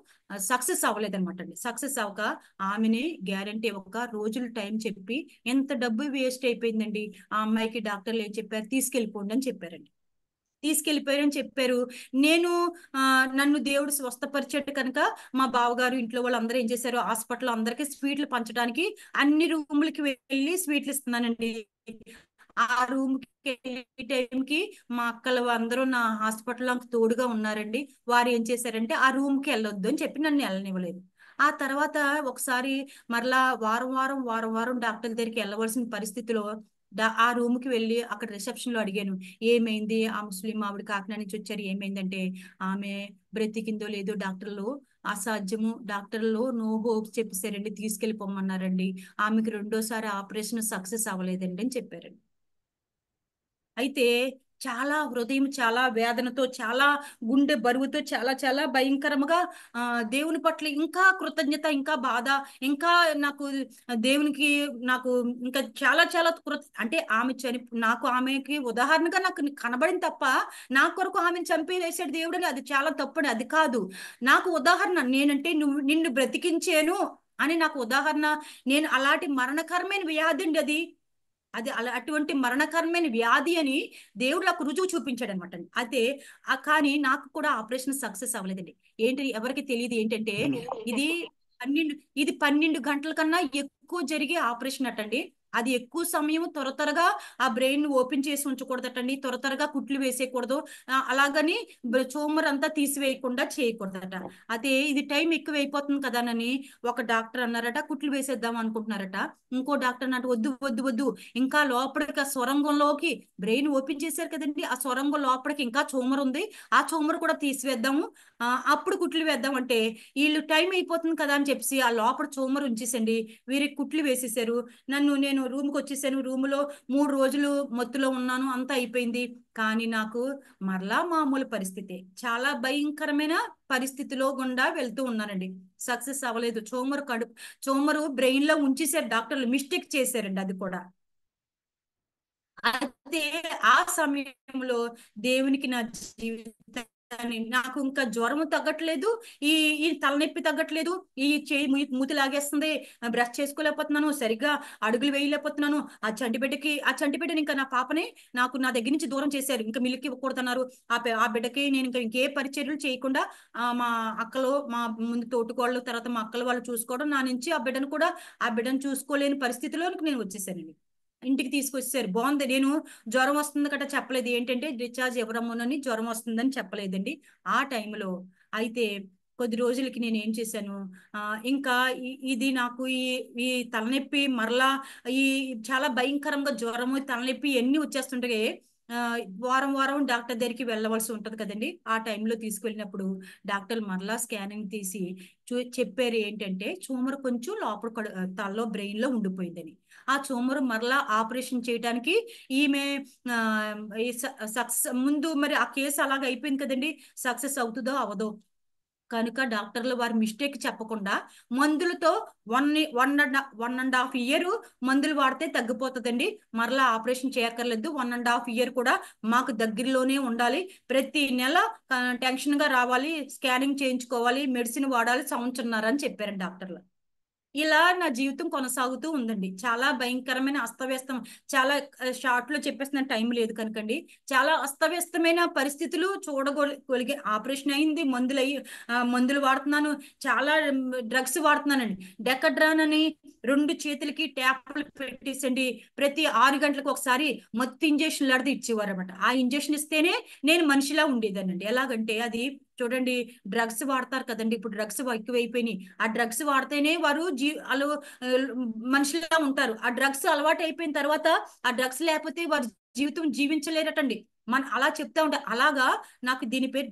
సక్సెస్ అవ్వలేదన్నమాట అండి. సక్సెస్ అవ్వక ఆమెని గ్యారంటీ ఒక రోజులు టైం చెప్పి, ఎంత డబ్బు వేస్ట్ అయిపోయిందండి. ఆ అమ్మాయికి డాక్టర్లు ఏం చెప్పారు, తీసుకెళ్ళిపోండి అని చెప్పారండి. తీసుకెళ్ళిపోయారని చెప్పారు. నేను నన్ను దేవుడు స్వస్థపరిచేట్టు కనుక మా బావగారు, ఇంట్లో వాళ్ళు అందరూ ఏం చేశారు, హాస్పిటల్ అందరికీ స్వీట్లు పంచడానికి అన్ని రూములకి వెళ్ళి స్వీట్లు ఇస్తున్నానండి. ఆ రూమ్ కి టైంకి మా అక్కలు అందరూ నా హాస్పిటల్లో తోడుగా ఉన్నారండి. వారు ఏం చేశారంటే ఆ రూమ్ కి వెళ్ళొద్దు అని చెప్పి నన్ను వెళ్ళనివ్వలేదు. ఆ తర్వాత ఒకసారి మరలా వారం డాక్టర్ దగ్గరికి వెళ్ళవలసిన పరిస్థితిలో ఆ రూమ్ కి వెళ్ళి అక్కడ రిసెప్షన్ లో అడిగాను, ఏమైంది, ఆ ముస్లిం ఆవిడ కాకినాడ నుంచి వచ్చారు, ఏమైందంటే ఆమె బ్రతికిందో లేదో డాక్టర్లు అసాధ్యము, డాక్టర్లు నో హోప్స్ చెప్పేశారండి, తీసుకెళ్ళిపోమన్నారండి, ఆమెకి రెండోసారి ఆపరేషన్ సక్సెస్ అవ్వలేదండి అని చెప్పారండి. అయితే చాలా హృదయం చాలా వేదనతో, చాలా గుండె బరువుతో, చాలా చాలా భయంకరముగా దేవుని పట్ల ఇంకా కృతజ్ఞత, ఇంకా బాధ, ఇంకా నాకు దేవునికి నాకు ఇంకా చాలా చాలా అంటే ఆమె నాకు ఆమెకి ఉదాహరణగా నాకు కనబడింది తప్ప నా కొరకు ఆమెను చంపేసాడు దేవుడు అని అది చాలా తప్పని, అది కాదు నాకు ఉదాహరణ. నేనంటే నిన్ను బ్రతికించాను అని నాకు ఉదాహరణ. నేను అలాంటి మరణకరమైన వ్యాధి అండి అది అది అలా అటువంటి మరణకరమైన వ్యాధి అని దేవుడు నాకు రుజువు చూపించాడు అనమాట. అయితే కానీ నాకు కూడా ఆపరేషన్ సక్సెస్ అవ్వలేదండి. ఏంటి ఎవరికి తెలియదు ఏంటంటే ఇది 12 గంటల కన్నా ఎక్కువ జరిగే ఆపరేషన్ అటండి. అది ఎక్కువ సమయం త్వరగా ఆ బ్రెయిన్ ఓపెన్ చేసి ఉంచకూడదటండి, త్వరగా కుట్లు వేసేయకూడదు, అలాగని ట్యూమర్ అంతా తీసివేయకుండా చేయకూడదట. అయితే ఇది టైం ఎక్కువ అయిపోతుంది కదానని ఒక డాక్టర్ అన్నారట, కుట్లు వేసేద్దాం అనుకుంటున్నారట. ఇంకో డాక్టర్ అన్నట్టు వద్దు వద్దు వద్దు, ఇంకా లోపలికి ఆ సొరంగంలోకి బ్రెయిన్ ఓపెన్ చేశారు కదండి, ఆ సొరంగం లోపలికి ఇంకా ట్యూమర్ ఉంది, ఆ ట్యూమర్ కూడా తీసివేద్దాము, అప్పుడు కుట్లు వేద్దాం అంటే వీళ్ళు టైం అయిపోతుంది కదా అని చెప్పి ఆ లోపల ట్యూమర్ ఉంచేసండి వీరికి కుట్లు వేసేసారు. నేను రూమ్కి వచ్చేసాను. రూమ్లో 3 రోజులు మత్తులో ఉన్నాను, అంతా అయిపోయింది. కానీ నాకు మరలా మామూలు పరిస్థితి, చాలా భయంకరమైన పరిస్థితిలో గుండా వెళ్తూ ఉన్నానండి. సక్సెస్ అవ్వలేదు. ట్యూమర్ బ్రెయిన్ లో ఉంచేసారు డాక్టర్లు, మిస్టేక్ చేశారండి అది కూడా. అయితే ఆ సమయంలో దేవునికి నా జీవితాన్ని, నాకు ఇంకా జ్వరము తగ్గట్లేదు, ఈ ఈ తలనొప్పి తగ్గట్లేదు, ఈ చేయి మూతి లాగేస్తుంది, బ్రష్ చేసుకోలేకపోతున్నాను, సరిగ్గా అడుగులు వేయలేకపోతున్నాను. ఆ చంటిబిడ్డని ఇంకా నా పాపని నా దగ్గర నుంచి దూరం చేశారు. ఇంకా మిల్క్ ఇవ్వకూడదన్నారు. ఆ బిడ్డకి నేను ఇంకా ఇంకే పరిచర్యలు చేయకుండా మా అక్కలు, మా ముందు తోటికోళ్ళు, తర్వాత మా అక్కలు వాళ్ళు చూసుకోవడం, నా నుంచి ఆ బిడ్డను చూసుకోలేని పరిస్థితిలోనికి నేను వచ్చేసానండి. ఇంటికి తీసుకొచ్చేసారు. బాగుంది. నేను జ్వరం వస్తుంది కట్ట చెప్పలేదు, ఏంటంటే డిశ్చార్జ్ ఇవ్వడమోనని, జ్వరం వస్తుందని చెప్పలేదండి ఆ టైంలో. అయితే కొద్ది రోజులకి నేను ఏం చేశాను, ఇంకా ఇది నాకు ఈ తలనొప్పి మరలా ఈ చాలా భయంకరంగా జ్వరము తలనొప్పి ఎన్ని వచ్చేస్తుంటాయి. వారం డాక్టర్ దగ్గరికి వెళ్ళవలసి ఉంటది కదండి. ఆ టైంలో తీసుకెళ్ళినప్పుడు డాక్టర్ మరలా స్కానింగ్ తీసి చెప్పారు ఏంటంటే ట్యూమర్ కొంచెం లోపల తలలో బ్రెయిన్ లో ఉండిపోయిందని. ఆ ట్యూమర్ మరలా ఆపరేషన్ చేయడానికి ఈమె సక్సెస్ ముందు మరి ఆ కేసు అలాగ అయిపోయింది కదండి, సక్సెస్ అవుతుందో అవదో కనుక డాక్టర్లు వారి మిస్టేక్ చెప్పకుండా మందులతో 1.5 ఇయర్ మందులు వాడితే తగ్గిపోతుందండి, మరలా ఆపరేషన్ చేయక్కర్లేదు, 1.5 ఇయర్ కూడా మాకు దగ్గరలోనే ఉండాలి, ప్రతి నెల టెన్షన్ గా రావాలి, స్కానింగ్ చేయించుకోవాలి, మెడిసిన్ వాడాలి, సంవత్సరంన్నర అని చెప్పారండి డాక్టర్లు. ఇలా నా జీవితం కొనసాగుతూ ఉందండి. చాలా భయంకరమైన అస్తవ్యస్తం, చాలా షార్ట్ లో చెప్పేసిన టైం లేదు కనుకండి, చాలా అస్తవ్యస్తమైన పరిస్థితులు చూడగలిగే. ఆపరేషన్ అయింది, మందులు వాడుతున్నాను, చాలా డ్రగ్స్ వాడుతున్నానండి. డెకడ్రాన్ అని 2 చేతులకి ట్యాప్లు పెట్టేసండి ప్రతి 6 గంటలకు ఒకసారి మత్తు ఇంజెక్షన్ లాంటిది ఇచ్చేవారు అనమాట. ఆ ఇంజెక్షన్ ఇస్తేనే నేను మనిషిలా ఉండేదానండి. ఎలాగంటే అది చూడండి, డ్రగ్స్ వాడతారు కదండి, ఇప్పుడు డ్రగ్స్ ఎక్కువైపోయినాయి. ఆ డ్రగ్స్ వాడితేనే వాళ్ళు మనుషులుగా ఉంటారు. ఆ డ్రగ్స్ అలవాటు అయిపోయిన తర్వాత ఆ డ్రగ్స్ లేకపోతే వారు జీవితం జీవించలేరటండి. అలా చెప్తా ఉంటారు. అలాగా నాకు దీని పేరు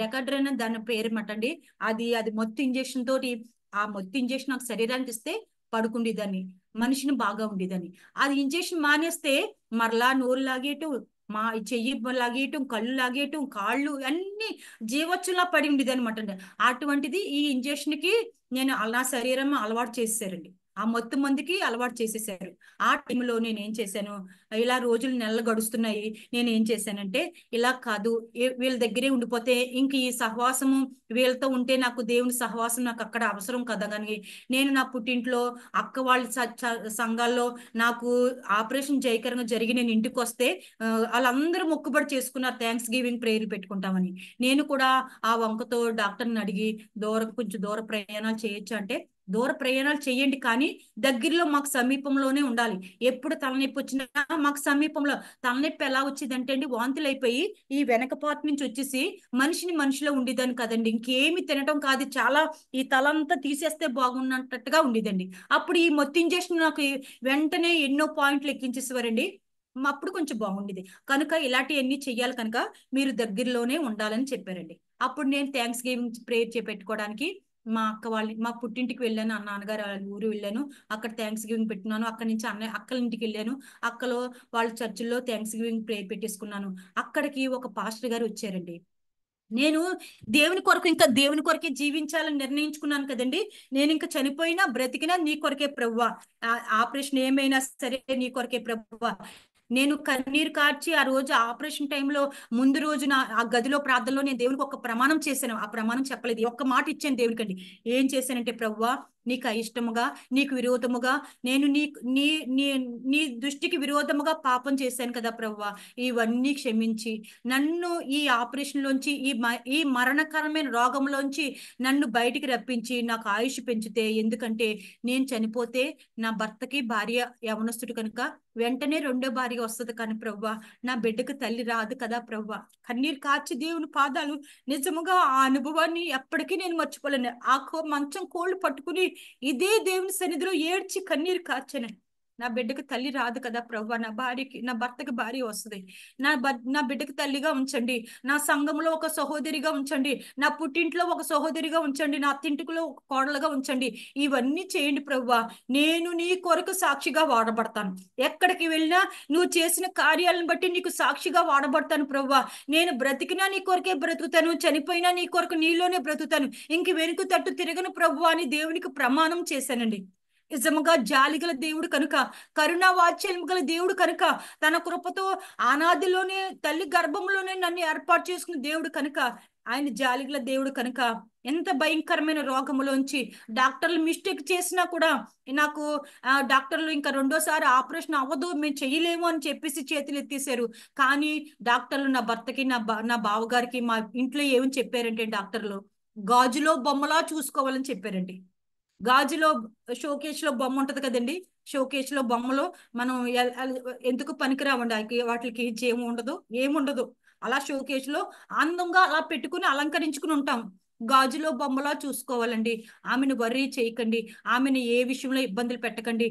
డెకాడ్రన్ అని దాని పేరు అన్నమాట. అది మొత్తం ఇంజెక్షన్ తోటి, ఆ మొత్తం ఇంజెక్షన్ నాకు శరీరానికి ఇస్తే పడుకుండేదాన్ని, మనిషిని బాగా ఉండేదాన్ని. అది ఇంజెక్షన్ మానేస్తే మరలా నోరు లాగేయటం, మా చెయ్యి లాగేయటం, కళ్ళు లాగేయటం, కాళ్ళు అన్ని జీవచ్చులా పడి ఉండేది అనమాట అండి. అటువంటిది ఈ ఇంజెక్షన్ కి నేను నా శరీరం అలవాటు చేసేసారండి. ఆ మొత్తం మందికి అలవాటు చేసేసారు. ఆ టైంలో నేను ఏం చేశాను, ఇలా రోజులు నెలలు గడుస్తున్నాయి. నేను ఏం చేశానంటే ఇలా కాదు, వీళ్ళ దగ్గరే ఉండిపోతే ఇంక ఈ సహవాసము వీళ్ళతో ఉంటే నాకు దేవుని సహవాసం నాకు అక్కడ అవసరం కదా. కానీ నేను నా పుట్టింట్లో అక్క వాళ్ళ సంఘాల్లో నాకు ఆపరేషన్ జయకరంగా జరిగి నేను ఇంటికి వస్తే వాళ్ళందరూ మొక్కుబడి చేసుకున్నారు, థ్యాంక్స్ గివింగ్ ప్రేయర్ పెట్టుకుంటామని. నేను కూడా ఆ వంకతో డాక్టర్ని అడిగి కొంచెం దూర ప్రయాణాలు చేయొచ్చు అంటే దూర ప్రయాణాలు చేయండి, కానీ దగ్గరలో మాకు సమీపంలోనే ఉండాలి. ఎప్పుడు తలనొప్పి వచ్చినా మాకు సమీపంలో. తలనొప్పి ఎలా వచ్చిందంటే అండి, వాంతులు అయిపోయి ఈ వెనక పార్ట్ నుంచి వచ్చేసి మనిషిలో ఉండేదాన్ని కదండి. ఇంకేమి తినటం కాదు, చాలా ఈ తలంతా తీసేస్తే బాగున్నట్టుగా ఉండేదండి. అప్పుడు ఈ మొత్తం ఇంజెక్షన్ నాకు వెంటనే ఎన్నో పాయింట్లు ఎక్కించేసేవారండి. అప్పుడు కొంచెం బాగుండేది. కనుక ఇలాంటివన్నీ చెయ్యాలి, కనుక మీరు దగ్గరలోనే ఉండాలని చెప్పారండి. అప్పుడు నేను థ్యాంక్స్ గివింగ్ ప్రేయర్ చేపెట్టుకోవడానికి మా అక్క మా పుట్టింటికి వెళ్ళాను. నాన్నగారు వాళ్ళ ఊరు వెళ్ళాను. అక్కడ థ్యాంక్స్ గివింగ్ పెట్టినాను. అక్కడి నుంచి అక్కల ఇంటికి వెళ్ళాను. అక్కలో వాళ్ళ చర్చిల్లో థ్యాంక్స్ గివింగ్ ప్రేయర్ పెట్టేసుకున్నాను. అక్కడికి ఒక పాస్టర్ గారు వచ్చారండి. నేను దేవుని కొరకు, ఇంకా దేవుని కొరకే జీవించాలని నిర్ణయించుకున్నాను కదండి. నేను ఇంకా చనిపోయినా బ్రతికినా నీ కొరకే ప్రభువా, ఆపరేషన్ ఏమైనా సరే నీ కొరకే ప్రభువా. నేను కన్నీరు కార్చి ఆ రోజు ఆపరేషన్ టైంలో ముందు రోజున ఆ గదిలో ప్రార్థనలో నేను దేవునికి ఒక ప్రమాణం చేశాను. ఆ ప్రమాణం చెప్పలేదు, ఒక్క మాట ఇచ్చాను దేవునికండి. ఏం చేశానంటే, ప్రభువా నీకు అయిష్టముగా, నీకు విరోధముగా, నేను నీ నీ నీ నీ దృష్టికి విరోధముగా పాపం చేశాను కదా ప్రభువా, ఇవన్నీ క్షమించి నన్ను ఈ ఆపరేషన్ లోంచి, ఈ మరణకరమైన రోగంలోంచి నన్ను బయటికి రప్పించి నాకు ఆయుష్ పెంచితే. ఎందుకంటే నేను చనిపోతే నా భర్తకి భార్య యవనస్తుడు కనుక వెంటనే రెండో భార్య వస్తుంది, కానీ ప్రభువా నా బిడ్డకు తల్లి రాదు కదా ప్రభువా. కన్నీరు కార్చి దేవుని పాదాలు, నిజముగా ఆ అనుభవాన్ని ఎప్పటికీ నేను మర్చిపోలేను. మంచం కోళ్ళు పట్టుకుని ఇదే దేవుని సన్నిధిలో ఏడ్చి కన్నీరు కార్చాను. నా బిడ్డకు తల్లి రాదు కదా ప్రభువా, నా భర్తకి భార్య వస్తుంది. నా బిడ్డకు తల్లిగా ఉంచండి, నా సంఘంలో ఒక సహోదరిగా ఉంచండి, నా పుట్టింట్లో ఒక సహోదరిగా ఉంచండి, నా అత్తింటిలో ఒక కోడలుగా ఉంచండి. ఇవన్నీ చేయండి ప్రభువా, నేను నీ కొరకు సాక్షిగా వాడబడతాను. ఎక్కడికి వెళ్ళినా నువ్వు చేసిన కార్యాలను బట్టి నీకు సాక్షిగా వాడబడతాను ప్రభువా. నేను బ్రతికినా నీ కొరకే బ్రతుకుతాను, చనిపోయినా నీ కొరకు నీలోనే బ్రతుకుతాను, ఇంక వెనుక తట్టు తిరగను ప్రభువా అని దేవునికి ప్రమాణం చేశానండి. నిజముగా జాలిగల దేవుడు కనుక, కరుణా వాత్సల్యం గల దేవుడు కనుక, తన కృపతో అనాదిలోనే తల్లి గర్భంలోనే నన్ను ఏర్పాటు చేసుకున్న దేవుడు కనుక, ఆయన జాలిగల దేవుడు కనుక, ఎంత భయంకరమైన రోగములోంచి డాక్టర్లు మిస్టేక్ చేసినా కూడా నాకు డాక్టర్లు ఇంకా రెండోసారి ఆపరేషన్ అవ్వదు, మేము చెయ్యలేము అని చెప్పేసి చేతులు ఎత్తేసారు. కానీ డాక్టర్లు నా భర్తకి, నా బావగారికి, మా ఇంట్లో ఏమని చెప్పారంటే డాక్టర్లు, గాజులో బొమ్మలా చూసుకోవాలని చెప్పారండి. గాజులో షోకేస్ లో బొమ్మ ఉంటది కదండి, షోకేస్ లో బొమ్మలో మనం ఎందుకు పనికిరావండి, వాటికి ఏముండదు. అలా షోకేస్ లో అందంగా అలా పెట్టుకుని అలంకరించుకుని ఉంటాం. గాజులో బొమ్మలా చూసుకోవాలండి. ఆమెను వర్రీ చేయకండి, ఆమెను ఏ విషయంలో ఇబ్బందులు పెట్టకండి.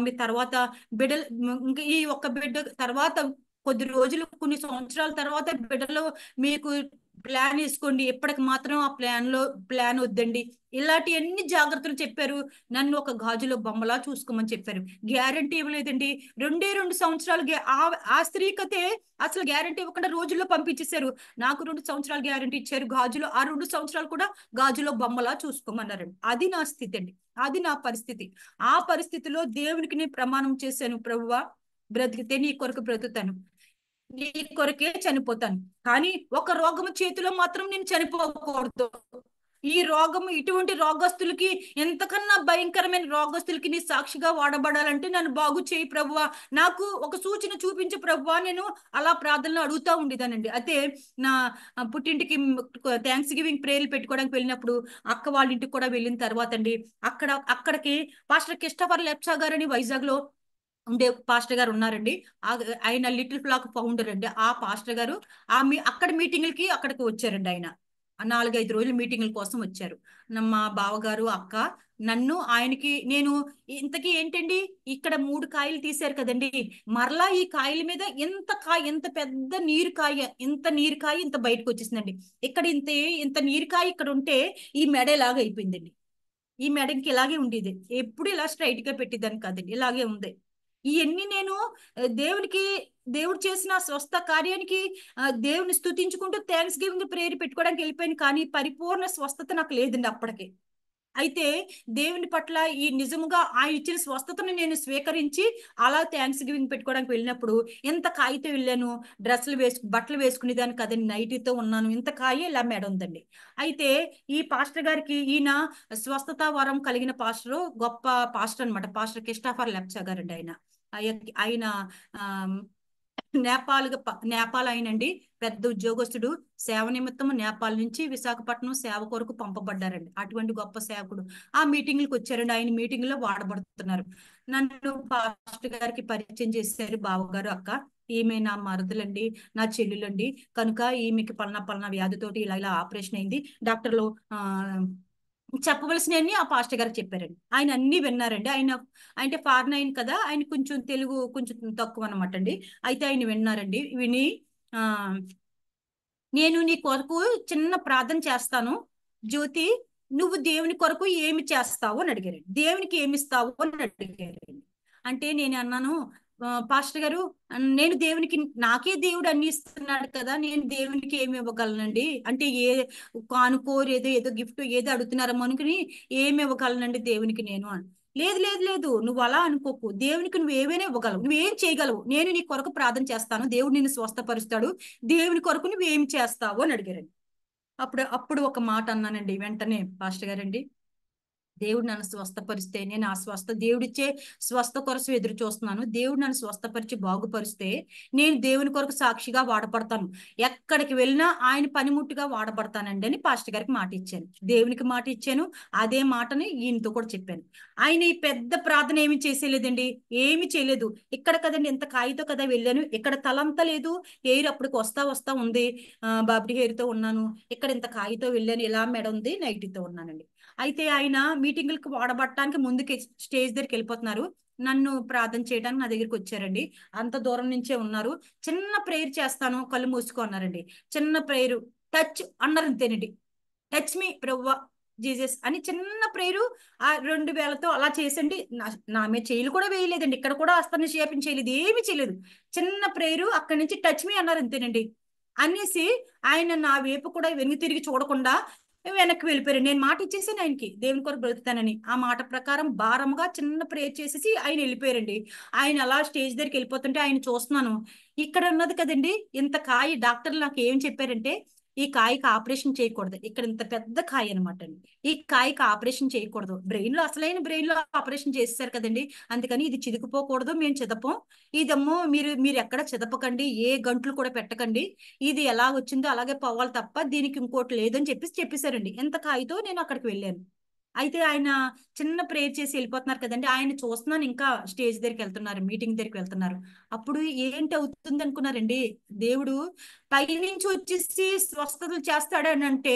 మీ తర్వాత బిడ్డలు, ఇంకా ఈ ఒక్క బిడ్డ తర్వాత కొద్ది రోజులు, కొన్ని సంవత్సరాల తర్వాత బిడ్డలో మీకు ప్లాన్ వేసుకోండి, ఎప్పటికి మాత్రం ఆ ప్లాన్ వద్దండి. ఇలాంటి ఎన్ని జాగ్రత్తలు చెప్పారు. నన్ను ఒక గాజులో బొమ్మలా చూసుకోమని చెప్పారు. గ్యారంటీ ఇవ్వలేదండి. 2 సంవత్సరాలు ఆ స్త్రీకతే అసలు గ్యారంటీ ఇవ్వకుండా రోజుల్లో పంపించేశారు. నాకు 2 సంవత్సరాలు గ్యారంటీ ఇచ్చారు గాజులో. ఆ 2 సంవత్సరాలు కూడా గాజులో బొమ్మలా చూసుకోమన్నారండి. అది నా స్థితి అండి, అది నా పరిస్థితి. ఆ పరిస్థితిలో దేవునికి నేను ప్రమాణం చేశాను, ప్రభువా బ్రతికితే నీ కొరకు బ్రతుకుతాను, నీ కొరకే చనిపోతాను, కానీ ఒక రోగము చేతిలో మాత్రం నేను చనిపోకూడదు. ఈ రోగము, ఇటువంటి రోగస్తులకి, ఎంతకన్నా భయంకరమైన రోగస్తులకి నీ సాక్షిగా వాడబడాలంటే నన్ను బాగు చేయి ప్రభువా, నాకు ఒక సూచన చూపించు ప్రభువా. నేను అలా ప్రార్థనలు అడుగుతూ ఉండేదానండి. అయితే నా పుట్టింటికి థ్యాంక్స్ గివింగ్ ప్రేయర్లు పెట్టుకోవడానికి వెళ్ళినప్పుడు, అక్క వాళ్ళ ఇంటికి కూడా వెళ్ళిన తర్వాత అండి, అక్కడికి పాస్టర్ క్రిస్టోఫర్ లెప్చా గారని వైజాగ్ లో ఉండే పాస్టర్ గారు ఉన్నారండి. ఆయన లిటిల్ ఫ్లాక్ ఫౌండర్ అండి. ఆ పాస్టర్ గారు అక్కడ మీటింగ్లకి అక్కడికి వచ్చారండి. ఆయన 4-5 రోజులు మీటింగ్ల కోసం వచ్చారు. మా బావగారు, అక్క, నన్ను ఆయనకి, నేను ఇంతకీ ఏంటండి, ఇక్కడ 3 కాయలు తీశారు కదండి, మరలా ఈ కాయల మీద ఎంత పెద్ద నీరుకాయ, ఇంత బయటకు వచ్చేసిందండి. ఇక్కడ ఇంత నీరుకాయ ఇక్కడ ఉంటే ఈ మెడ ఇలాగే అయిపోయిందండి. ఈ మెడకి ఇలాగే ఉండేది, ఎప్పుడు ఇలా స్ట్రైట్ గా పెట్టేదాన్ని కాదండి, ఇలాగే ఉంది. ఇవన్నీ నేను దేవుడు చేసిన స్వస్థ కార్యానికి దేవుని స్తుతించుకుంటూ థ్యాంక్స్ గివింగ్ ప్రేయర్ పెట్టుకోవడానికి వెళ్ళిపోయాను, కానీ పరిపూర్ణ స్వస్థత నాకు లేదండి అప్పటికి. అయితే దేవుని పట్ల ఈ నిజముగా ఆయన ఇచ్చిన స్వస్థతను నేను స్వీకరించి అలా థ్యాంక్స్ గివింగ్ పెట్టుకోవడానికి వెళ్ళినప్పుడు, ఎంత కాయతో వెళ్ళాను, బట్టలు వేసుకునేదాన్ని కదండి, నైటీతో ఉన్నాను, ఇంత కాయ ఇలా మెడ ఉందండి. అయితే ఈ పాస్టర్ గారికి, ఈయన స్వస్థత వరం కలిగిన పాస్టర్, గొప్ప పాస్టర్ అనమాట, పాస్టర్ క్రిస్టోఫర్ లెప్చా గారండి. ఆయన నేపాల్ అయినండి. పెద్ద ఉద్యోగస్తుడు, సేవ నిమిత్తం నేపాల్ నుంచి విశాఖపట్నం సేవ కొరకు పంపబడ్డారండి. అటువంటి గొప్ప సేవకుడు ఆ మీటింగ్లకు వచ్చారండి. ఆయన మీటింగ్ లో వాడబడుతున్నారు. నన్ను పాస్టర్ గారికి పరిచయం చేశారు. బావగారు, అక్క ఈమె నా మరదలండి, నా చెల్లులండి, కనుక ఈమెకి పలానా వ్యాధితోటి ఇలా ఇలా ఆపరేషన్ అయింది, డాక్టర్లు చెప్పవలసినవన్నీ ఆ పాస్టర్ గారికి చెప్పారండి. ఆయన అన్ని విన్నారండి. ఆయన అంటే ఫారెన్ ఆయన కదా, ఆయన కొంచెం తెలుగు కొంచెం తక్కువ అనమాట అండి. అయితే ఆయన విన్నారండి. విని ఆ నేను నీ కొరకు చిన్న ప్రార్థన చేస్తాను జ్యోతి, నువ్వు దేవుని కొరకు ఏమి చేస్తావు అని అడిగారండి. దేవునికి ఏమి ఇస్తావు అని అడిగారండి. అంటే నేను అన్నాను, పాస్టర్ గారు, నేను దేవునికి, నాకే దేవుడు అన్ని ఇస్తున్నాడు కదా, నేను దేవునికి ఏమి ఇవ్వగలనండి, అంటే ఏ కానుకోరు ఏదో గిఫ్ట్ ఏదో అడుగుతున్నారో అనుకుని ఏమి ఇవ్వగలనండి దేవునికి నేను అని. లేదు లేదు లేదు, నువ్వు అలా అనుకోకు, దేవునికి నువ్వు ఏమైనా ఇవ్వగలవు, నువ్వేం చేయగలవు, నేను నీ కొరకు ప్రార్థన చేస్తాను, దేవుడు నిన్ను స్వస్థపరుస్తాడు, దేవుని కొరకు నువ్వు ఏం చేస్తావు అని అడిగారండి. అప్పుడు ఒక మాట అన్నానండి వెంటనే, పాస్టర్ గారండి, దేవుడు నన్ను స్వస్థపరిస్తే నేను ఆ దేవుడిచ్చే స్వస్థ కొరకు ఎదురు చూస్తున్నాను. దేవుడు నన్ను స్వస్థపరిచి బాగుపరిస్తే నేను దేవుని కొరకు సాక్షిగా వాడపడతాను, ఎక్కడికి వెళ్ళినా ఆయన పనిముట్టుగా వాడపడతానండి అని పాస్టర్ గారికి మాట ఇచ్చాను. దేవునికి మాట ఇచ్చాను. అదే మాటని ఈయనతో కూడా చెప్పాను. ఆయన ఈ పెద్ద ప్రార్థన ఏమి చేసేలేదండి, ఏమి చేయలేదు. ఇక్కడ కదండి ఇంత కాయతో కదా వెళ్ళాను, ఇక్కడ తలంతా లేదు, హెయిర్ అప్పటికి వస్తా ఉంది, బాబీ హెయిర్తో ఉన్నాను, ఇక్కడ ఇంత కాయతో వెళ్ళాను, ఇలా మెడ ఉంది, నైటీతో ఉన్నానండి. అయితే ఆయన మీటింగులకు వాడబట్టడానికి ముందుకి స్టేజ్ దగ్గరికి వెళ్ళిపోతున్నారు. నన్ను ప్రార్థన చేయడానికి నా దగ్గరికి వచ్చారండి. అంత దూరం నుంచే ఉన్నారు. చిన్న ప్రేయర్ చేస్తాను, కళ్ళు మూసుకో అన్నారండి. చిన్న ప్రేయరు, టచ్ అన్నారు, అంతేనండి. టచ్ మీ ప్రవ్వా జీసస్ అని చిన్న ప్రేయరు ఆ 2 వేలతో అలా చేసండి. నా మీద చేయలు కూడా వేయలేదండి, ఇక్కడ కూడా అస్తని షేపింగ్ చేయలేదు, ఏమి చేయలేదు. చిన్న ప్రేయరు, అక్కడి నుంచి టచ్ మీ అన్నారు, అంతేనండి. అనేసి ఆయన నా వైపు కూడా వెనుక తిరిగి చూడకుండా వెనక్కి వెళ్ళిపోయారు. నేను మాట ఇచ్చేసాను ఆయనకి, దేవుని కొరకు బ్రతుకుతానని. ఆ మాట ప్రకారం భారంగా చిన్న ప్రేయర్ చేసేసి ఆయన వెళ్ళిపోయారండి. ఆయన అలా స్టేజ్ దగ్గరికి వెళ్ళిపోతుంటే ఆయన చూస్తున్నాను. ఇక్కడ ఉన్నది కదండి ఇంత కాయ, డాక్టర్లు నాకు ఏం చెప్పారంటే, ఈ కాయకి ఆపరేషన్ చేయకూడదు, ఇక్కడ ఇంత పెద్ద కాయ అనమాట అండి, ఈ కాయకి ఆపరేషన్ చేయకూడదు, అసలైన బ్రెయిన్ లో ఆపరేషన్ చేసేసారు కదండి, అందుకని ఇది చిదుకుపోకూడదు, మేము చిదపం, ఇదమ్మో మీరు ఎక్కడ చిదపకండి, ఏ గంటలు కూడా పెట్టకండి, ఇది ఎలా వచ్చిందో అలాగే పోవాలి తప్ప దీనికి ఇంకోటి లేదని చెప్పేశారండి. ఎంత కాయతో నేను అక్కడికి వెళ్ళాను. అయితే ఆయన చిన్న ప్రేయర్ చేసి వెళ్ళిపోతున్నారు కదండి, ఆయన చూస్తున్నాను ఇంకా స్టేజ్ దగ్గరికి వెళ్తున్నారు, మీటింగ్ దగ్గరికి వెళ్తున్నారు. అప్పుడు ఏంటి అవుతుంది అనుకున్నారండి, దేవుడు పైనుంచి వచ్చేసి స్వస్థతలు చేస్తాడని అంటే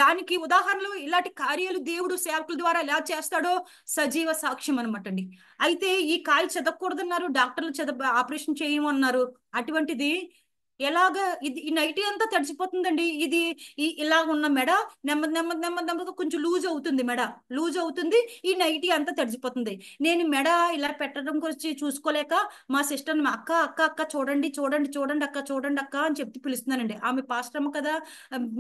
దానికి ఉదాహరణలు ఇలాంటి కార్యాలు దేవుడు సేవకుల ద్వారా ఎలా చేస్తాడో సజీవ సాక్ష్యం అనమాట అండి. అయితే ఈ కాయ చెదకూడదన్నారు, డాక్టర్లు ఆపరేషన్ చేయమన్నారు. అటువంటిది ఎలాగా ఈ నైటీ అంతా తడిచిపోతుందండి. ఇది ఇలా ఉన్న మెడ నెమ్మదిగా కొంచెం లూజ్ అవుతుంది, మెడ లూజ్ అవుతుంది, ఈ నైటీ అంతా తడిచిపోతుంది. నేను మెడ ఇలా పెట్టడం గురించి చూసుకోలేక మా సిస్టర్ని, అక్క అక్క అక్క చూడండి చూడండి చూడండి అక్క, చూడండి అక్క అని చెప్పి పిలుస్తున్నానండి. ఆమె పాస్టర్ అమ్మ కదా,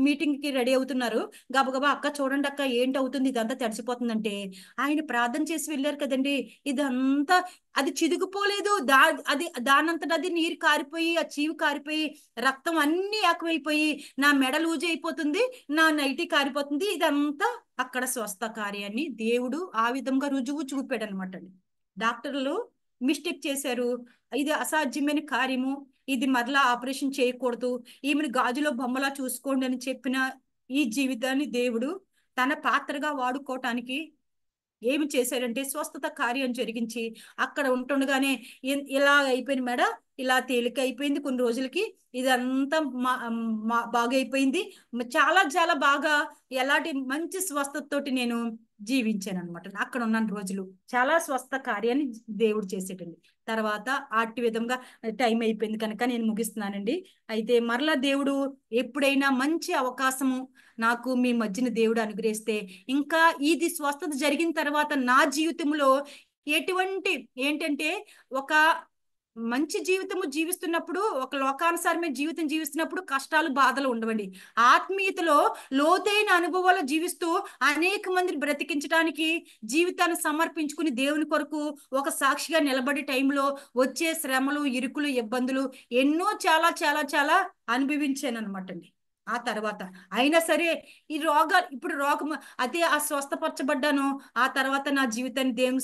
మీటింగ్ కి రెడీ అవుతున్నారు, గబగబా అక్క చూడండి అక్క ఏంటి అవుతుంది, ఇదంతా తడిచిపోతుందంటే ఆయన ప్రార్థన చేసి వెళ్ళారు కదండి, ఇదంతా అది చిదుగుపోలేదు, దానంతట అది నీరు కారిపోయి, ఆ చీవు కారిపోయి, రక్తం అన్ని ఆకువైపోయి, నా మెడ లూజ్ అయిపోతుంది, నా నైటీ కారిపోతుంది. ఇదంతా అక్కడ స్వస్థ కార్యాన్ని దేవుడు ఆ విధంగా రుజువు చూపాడు అనమాట అండి. డాక్టర్లు మిస్టేక్ చేశారు, ఇది అసాధ్యమైన కార్యము, ఇది మరలా ఆపరేషన్ చేయకూడదు, ఈమెను గాజులో బొమ్మలా చూసుకోండి అని చెప్పిన ఈ జీవితాన్ని దేవుడు తన పాత్రగా వాడుకోవటానికి ఏమి చేశారంటే స్వస్థత కార్యం జరిగించి అక్కడ ఉంటుండగానే ఇలా అయిపోయింది మెడ, ఇలా తేలిక అయిపోయింది, కొన్ని రోజులకి ఇదంతా బాగా అయిపోయింది, చాలా చాలా బాగా ఎలాంటి మంచి స్వస్థతతోటి నేను జీవించాను అనమాట. అక్కడ ఉన్న రోజులు చాలా స్వస్థ కార్యాన్ని దేవుడు చేసేటండి. తర్వాత అట్టి విధంగా టైం అయిపోయింది కనుక నేను ముగిస్తున్నానండి. అయితే మరలా దేవుడు ఎప్పుడైనా మంచి అవకాశము నాకు మీ మధ్యన దేవుడు అనుగ్రహిస్తే, ఇంకా ఇది స్వస్థత జరిగిన తర్వాత నా జీవితంలో ఎటువంటి ఏంటంటే ఒక మంచి జీవితము జీవిస్తున్నప్పుడు, ఒక లోకానుసారమైన జీవితం జీవిస్తున్నప్పుడు కష్టాలు బాధలు ఉండవండి. ఆత్మీయతలో లోతైన అనుభవాలు జీవిస్తూ అనేక మందిని బ్రతికించడానికి జీవితాన్ని సమర్పించుకుని దేవుని కొరకు ఒక సాక్షిగా నిలబడే టైంలో వచ్చే శ్రమలు, ఇరుకులు, ఇబ్బందులు ఎన్నో చాలా చాలా చాలా అనుభవించాను అనమాట అండి. ఆ తర్వాత అయినా సరే ఈ రోగాలు ఇప్పుడు రోగం అదే ఆ స్వస్థపరచబడ్డాను. ఆ తర్వాత నా జీవితాన్ని దేవుని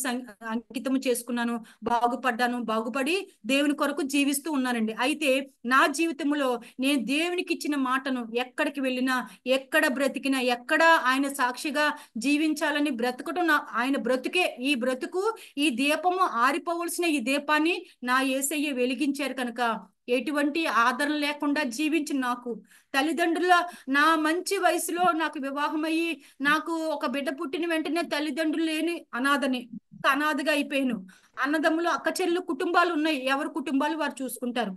అంకితం చేసుకున్నాను, బాగుపడి దేవుని కొరకు జీవిస్తూ ఉన్నానండి. అయితే నా జీవితంలో నేను దేవునికి ఇచ్చిన మాటను ఎక్కడికి వెళ్ళినా, ఎక్కడ బ్రతికినా, ఎక్కడ ఆయన సాక్షిగా జీవించాలని బ్రతకటం ఆయన బ్రతుకే. ఈ బ్రతుకు, ఈ దీపము ఆరిపోవలసిన ఈ దీపాన్ని నా యేసయ్య వెలిగించారు కనుక ఎటువంటి ఆదరణ లేకుండా జీవించిన నాకు తల్లిదండ్రుల నా మంచి వయసులో నాకు వివాహం అయ్యి నాకు ఒక బిడ్డ పుట్టిన వెంటనే తల్లిదండ్రులు లేని అనాథగా అయిపోయాను. అన్నదమ్ములు అక్క చెల్లెలు కుటుంబాలు ఉన్నాయి, ఎవరి కుటుంబాలు వారు చూసుకుంటారు.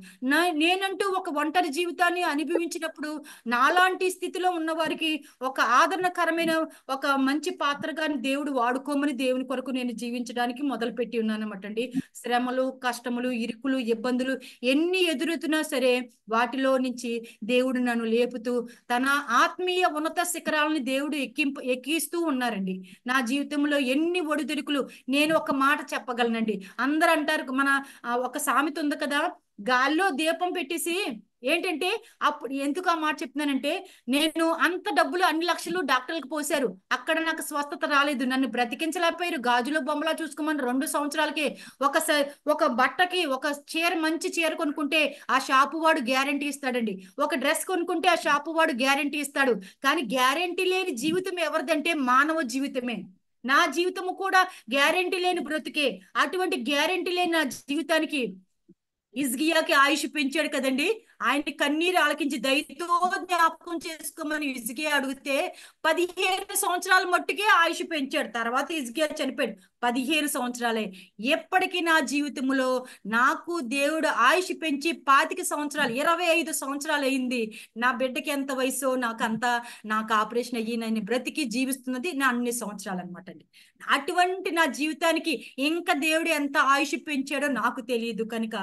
నేనంటూ ఒక ఒంటరి జీవితాన్ని అనుభవించినప్పుడు నాలాంటి స్థితిలో ఉన్న వారికి ఒక ఆదరణకరమైన ఒక మంచి పాత్రగా దేవుడు వాడుకోమని దేవుని కొరకు నేను జీవించడానికి మొదలుపెట్టి ఉన్నానన్నమాట అండి. శ్రమలు, కష్టములు, ఇరుకులు, ఇబ్బందులు ఎన్ని ఎదురుతున్నా సరే వాటిలో నుంచి దేవుడు నన్ను లేపుతూ తన ఆత్మీయ ఉన్నత శిఖరాలని దేవుడు ఎక్కిస్తూ ఉన్నారండి. నా జీవితంలో ఎన్ని ఒడిదుడుకులు, నేను ఒక మాట చెప్పగలనండి. అందరూ అంటారు, మన ఒక సామెత ఉంది కదా, గాల్లో దీపం పెట్టేసి ఏంటంటే, అప్పుడు ఎందుకు ఆ మాట చెప్తున్నానంటే, నేను అంత డబ్బులు అన్ని లక్షలు డాక్టర్లకు పోసారు, అక్కడ నాకు స్వస్థత రాలేదు, నన్ను బ్రతికించలేకపోయారు. గాజులో బొమ్మలా చూసుకోమని 2 సంవత్సరాలకి ఒక బట్టకి ఒక చీర, మంచి చీర కొనుక్కుంటే ఆ షాపు వాడు గ్యారంటీ ఇస్తాడండి. ఒక డ్రెస్ కొనుక్కుంటే ఆ షాపు వాడు గ్యారంటీ ఇస్తాడు. కానీ గ్యారంటీ లేని జీవితం ఎవరిదంటే మానవ జీవితమే. నా జీవితము కూడా గ్యారంటీ లేని బ్రతుకే. అటువంటి గ్యారంటీ లేని నా జీవితానికి హిజ్కియాకి ఆయుష్ పెంచాడు కదండి. ఆయన కన్నీరు ఆలకించి దయతో జ్ఞాపకం చేసుకోమని హిజ్కియా అడిగితే 15 సంవత్సరాల మట్టుకే ఆయుష్ పెంచాడు. తర్వాత హిజ్కియా చనిపోయాడు. 15 సంవత్సరాలే. ఎప్పటికీ నా జీవితంలో నాకు దేవుడు ఆయుష్ పెంచి 25 సంవత్సరాలు, 25 సంవత్సరాలు అయింది. నా బిడ్డకి ఎంత వయసు నాకు ఆపరేషన్ అయ్యి నేను బ్రతికి జీవిస్తున్నది నా అన్ని సంవత్సరాలు అనమాట అండి. అటువంటి నా జీవితానికి ఇంకా దేవుడు ఎంత ఆయుష్ పెంచాడో నాకు తెలియదు కనుక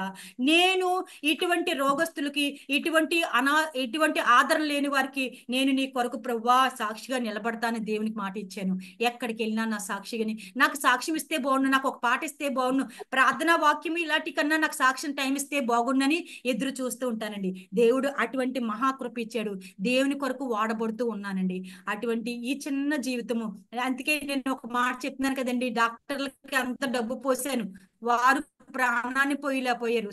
నేను ఇటువంటి రోగస్తులకి, ఇటువంటి ఆదరణ లేని వారికి నేను నీ కొరకు ప్రభువా సాక్షిగా నిలబడతానని దేవునికి మాట ఇచ్చాను. ఎక్కడికి వెళ్ళినా నా సాక్షిగాని, నాకు సాక్ష్యం ఇస్తే బాగుండు, నాకు ఒక పాట ఇస్తే బాగుండు, ప్రార్థనా వాక్యం ఇలాంటి కన్నా నాకు సాక్ష్యం టైం ఇస్తే బాగుండని ఎదురు చూస్తూ ఉంటానండి. దేవుడు అటువంటి మహాకృప ఇచ్చాడు. దేవుని కొరకు వాడబడుతూ ఉన్నానండి. అటువంటి ఈ చిన్న జీవితము, అందుకే నేను ఒక మాట చెప్తున్నాను కదండి, డాక్టర్లకి అంత డబ్బు పోసాను, వారు ప్రాణాన్ని పోయలేకపోయారు,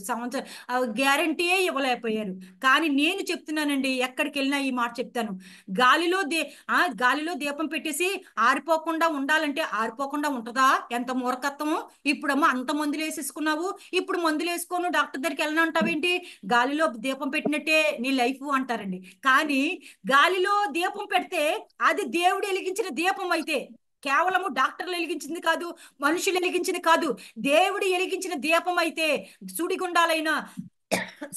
గ్యారంటీయే ఇవ్వలేకపోయారు. కానీ నేను చెప్తున్నానండి, ఎక్కడికి వెళ్ళినా ఈ మాట చెప్తాను, గాలిలో దీపం పెట్టేసి ఆరిపోకుండా ఉండాలంటే ఆరిపోకుండా ఉంటుందా? ఎంత మూర్ఖత్వము! ఇప్పుడమ్మా అంత మందులు వేసేసుకున్నావు, ఇప్పుడు మందులు వేసుకోను డాక్టర్ దగ్గరికి వెళ్ళను అంటావేంటి? గాలిలో దీపం పెట్టినట్టే నీ లైఫ్ అంటారండి. కానీ గాలిలో దీపం పెడితే అది దేవుడు వెలిగించిన దీపం అయితే, కేవలము డాక్టర్లు వెలిగించింది కాదు, మనుషులు వెలిగించింది కాదు, దేవుడు వెలిగించిన దీపం అయితే సుడిగుండాలైనా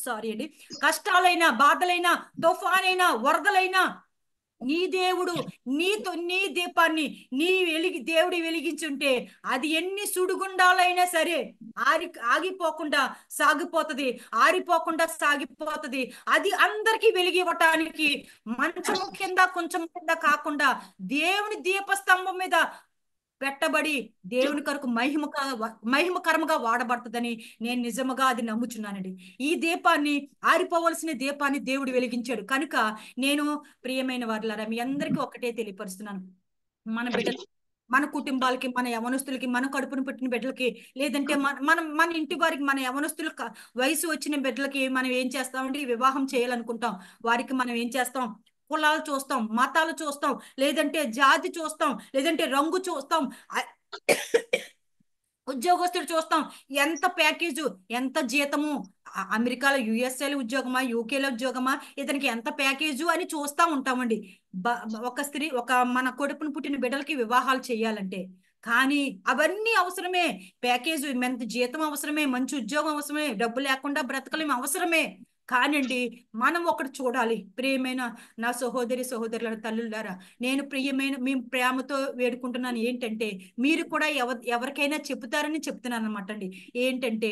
సారీ అండి, కష్టాలైనా, బాధలైనా, తుఫానైనా, వరదలైనా నీ దేవుడు నీ దీపాన్ని దేవుడు వెలిగించుంటే అది ఎన్ని సుడిగుండాలైనా సరే ఆగిపోకుండా సాగిపోతుంది, ఆరిపోకుండా సాగిపోతుంది. అది అందరికీ వెలిగివ్వటానికి మంచము కింద కొంచెం కింద కాకుండా దేవుని దీపస్తంభం మీద పెట్టబడి దేవుని కొరకు మహిమకరముగా వాడబడుతుందని నేను నిజముగా అది నమ్ముచున్నానండి. ఈ దీపాన్ని, ఆరిపోవలసిన దీపాన్ని దేవుడు వెలిగించాడు కనుక నేను ప్రియమైన వారులారా మీ అందరికీ ఒకటే తెలియపరుస్తున్నాను, మన బిడ్డలు, మన కుటుంబాలకి, మన యవనస్తులకి, మన కడుపును పుట్టిన బిడ్డలకి, లేదంటే మన ఇంటి వారికి, మన యవనస్తుల వయసు వచ్చిన బిడ్డలకి మనం ఏం చేస్తామండి? వివాహం చేయాలనుకుంటాం. వారికి మనం ఏం చేస్తాం? కులాలు చూస్తాం, మతాలు చూస్తాం, లేదంటే జాతి చూస్తాం, లేదంటే రంగు చూస్తాం, ఉద్యోగస్తులు చూస్తాం, ఎంత ప్యాకేజు, ఎంత జీతము, అమెరికాలో యుఎస్ఏలో ఉద్యోగమా, యూకేలో ఉద్యోగమా, ఇతనికి ఎంత ప్యాకేజు అని చూస్తూ ఉంటామండి. మన కొడుకును పుట్టిన బిడ్డలకి వివాహాలు చేయాలంటే. కానీ అవన్నీ అవసరమే, ప్యాకేజు, ఎంత జీతం అవసరమే, మంచి ఉద్యోగం అవసరమే, డబ్బు లేకుండా బ్రతకలేం అవసరమే. కానండి మనం ఒకటి చూడాలి, ప్రియమైన నా సహోదరుల తల్లులారా, నేను మేము ప్రేమతో వేడుకుంటున్నాను ఏంటంటే, మీరు కూడా ఎవరికైనా చెప్తారని చెప్తున్నాను అనమాట అండి. ఏంటంటే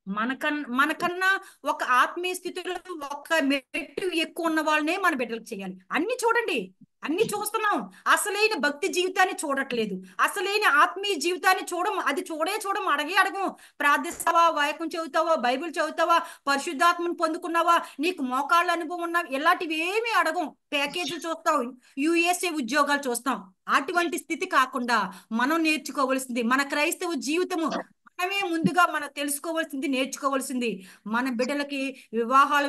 మనకన్నా ఒక ఆత్మీయ స్థితిలో ఒక మెట్టు ఎక్కువ ఉన్న వాళ్ళనే మన బిడ్డలకు చేయాలి. అన్ని చూడండి, అన్ని చూస్తున్నాం, అసలైన భక్తి జీవితాన్ని చూడట్లేదు, అసలైన ఆత్మీయ జీవితాన్ని అది చూడం, అడగం. ప్రార్థిస్తావా, వాక్యం చదువుతావా, బైబిల్ చదువుతావా, పరిశుద్ధాత్మను పొందుకున్నావా, నీకు మోకాళ్ళ అనుభవం ఉన్నావా, ఇలాంటివి ఏమీ అడగం. ప్యాకేజీలు చూస్తాం, యుఎస్ఏ ఉద్యోగాలు చూస్తాం. అటువంటి స్థితి కాకుండా మనం నేర్చుకోవలసింది మన క్రైస్తవ జీవితము. మనమే ముందుగా మనం తెలుసుకోవాల్సింది, నేర్చుకోవాల్సింది మన బిడ్డలకి వివాహాల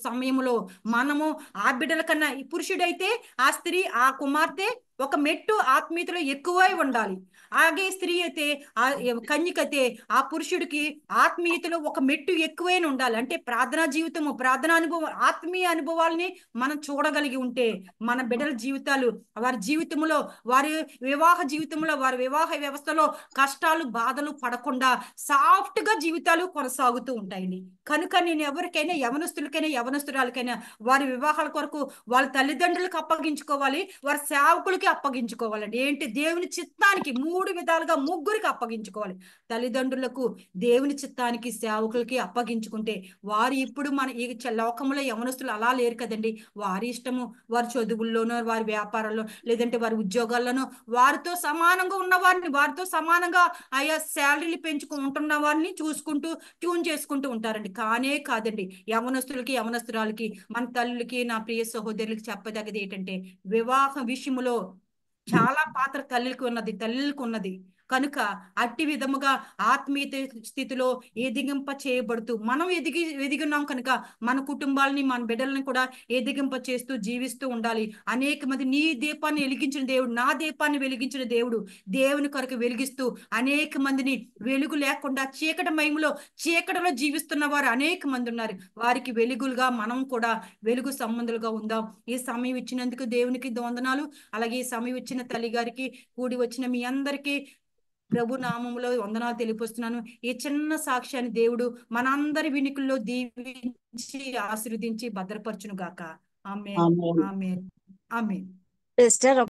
సమయంలో మనము ఆ బిడ్డల కన్నా, ఈ పురుషుడైతే ఆ స్త్రీ, ఆ కుమార్తె ఒక మెట్టు ఆత్మీయతలో ఎక్కువై ఉండాలి. అలాగే స్త్రీ అయితే, ఆ కన్యకైతే ఆ పురుషుడికి ఆత్మీయతలో ఒక మెట్టు ఎక్కువైన ఉండాలి. అంటే ప్రార్థనా జీవితము, ప్రార్థనా అనుభవం, ఆత్మీయ అనుభవాల్ని మనం చూడగలిగి ఉంటే మన బిడ్డల జీవితాలు, వారి జీవితంలో, వారి వివాహ జీవితంలో, వారి వివాహ వ్యవస్థలో కష్టాలు బాధలు పడకుండా సాఫ్ట్ గా జీవితాలు కొనసాగుతూ ఉంటాయండి. కనుక నేను ఎవరికైనా, యవనస్తురాలకైనా వారి వివాహాల కొరకు వాళ్ళ తల్లిదండ్రులకు అప్పగించుకోవాలి, వారి సేవకులకి అప్పగించుకోవాలండి. ఏంటి, దేవుని చిత్తానికి 3 విధాలుగా ముగ్గురికి అప్పగించుకోవాలి. తల్లిదండ్రులకు, దేవుని చిత్తానికి, సేవకులకి అప్పగించుకుంటే వారు ఇప్పుడు మన ఈ లోకంలో యవనస్తులు అలా లేరు కదండి. వారి ఇష్టము, వారి చదువుల్లోనో, వారి వ్యాపారాల్లో, లేదంటే వారి ఉద్యోగాల్లోనో వారితో సమానంగా ఉన్న వారిని, వారితో సమానంగా ఆయా శాలరీలు పెంచుకుంటున్న వారిని చూసుకుంటూ ట్యూన్ చేసుకుంటూ ఉంటారండి. కాదండి, యవనస్తురాలకి, మన తల్లులకి, నా ప్రియ సహోదరులకి చెప్పదగ్గది ఏంటంటే, వివాహ విషయంలో చాలా పాత్ర తల్లికి ఉన్నది. కనుక అట్టి విధముగా ఆత్మీయత స్థితిలో ఎదిగింప చేయబడుతూ మనం ఎదిగున్నాం కనుక మన కుటుంబాలని, మన బిడ్డలని కూడా ఎదిగింప చేస్తూ జీవిస్తూ ఉండాలి. అనేక మంది, నీ దీపాన్ని వెలిగించిన దేవుడు, నా దీపాన్ని వెలిగించిన దేవుడు, దేవుని కొరకు వెలిగిస్తూ అనేక మందిని, వెలుగు లేకుండా చీకటిలో జీవిస్తున్న వారు అనేక మంది ఉన్నారు. వారికి వెలుగులుగా మనం కూడా వెలుగు సంబంధులుగా ఉందాం. ఈ సమయం ఇచ్చినందుకు దేవునికి వందనాలు. అలాగే ఈ సమయం ఇచ్చిన తల్లి గారికి, కూడి వచ్చిన మీ అందరికీ ప్రభు నామములో వందనాలు తెలియపరుస్తున్నాను. ఈ చిన్న సాక్ష్యాన్ని దేవుడు మనందరి వినికుల్లో దీవించి ఆశీర్వదించి భద్రపరచును గాక. ఆమేన్, ఆమేన్, ఆమేన్. సిస్టర్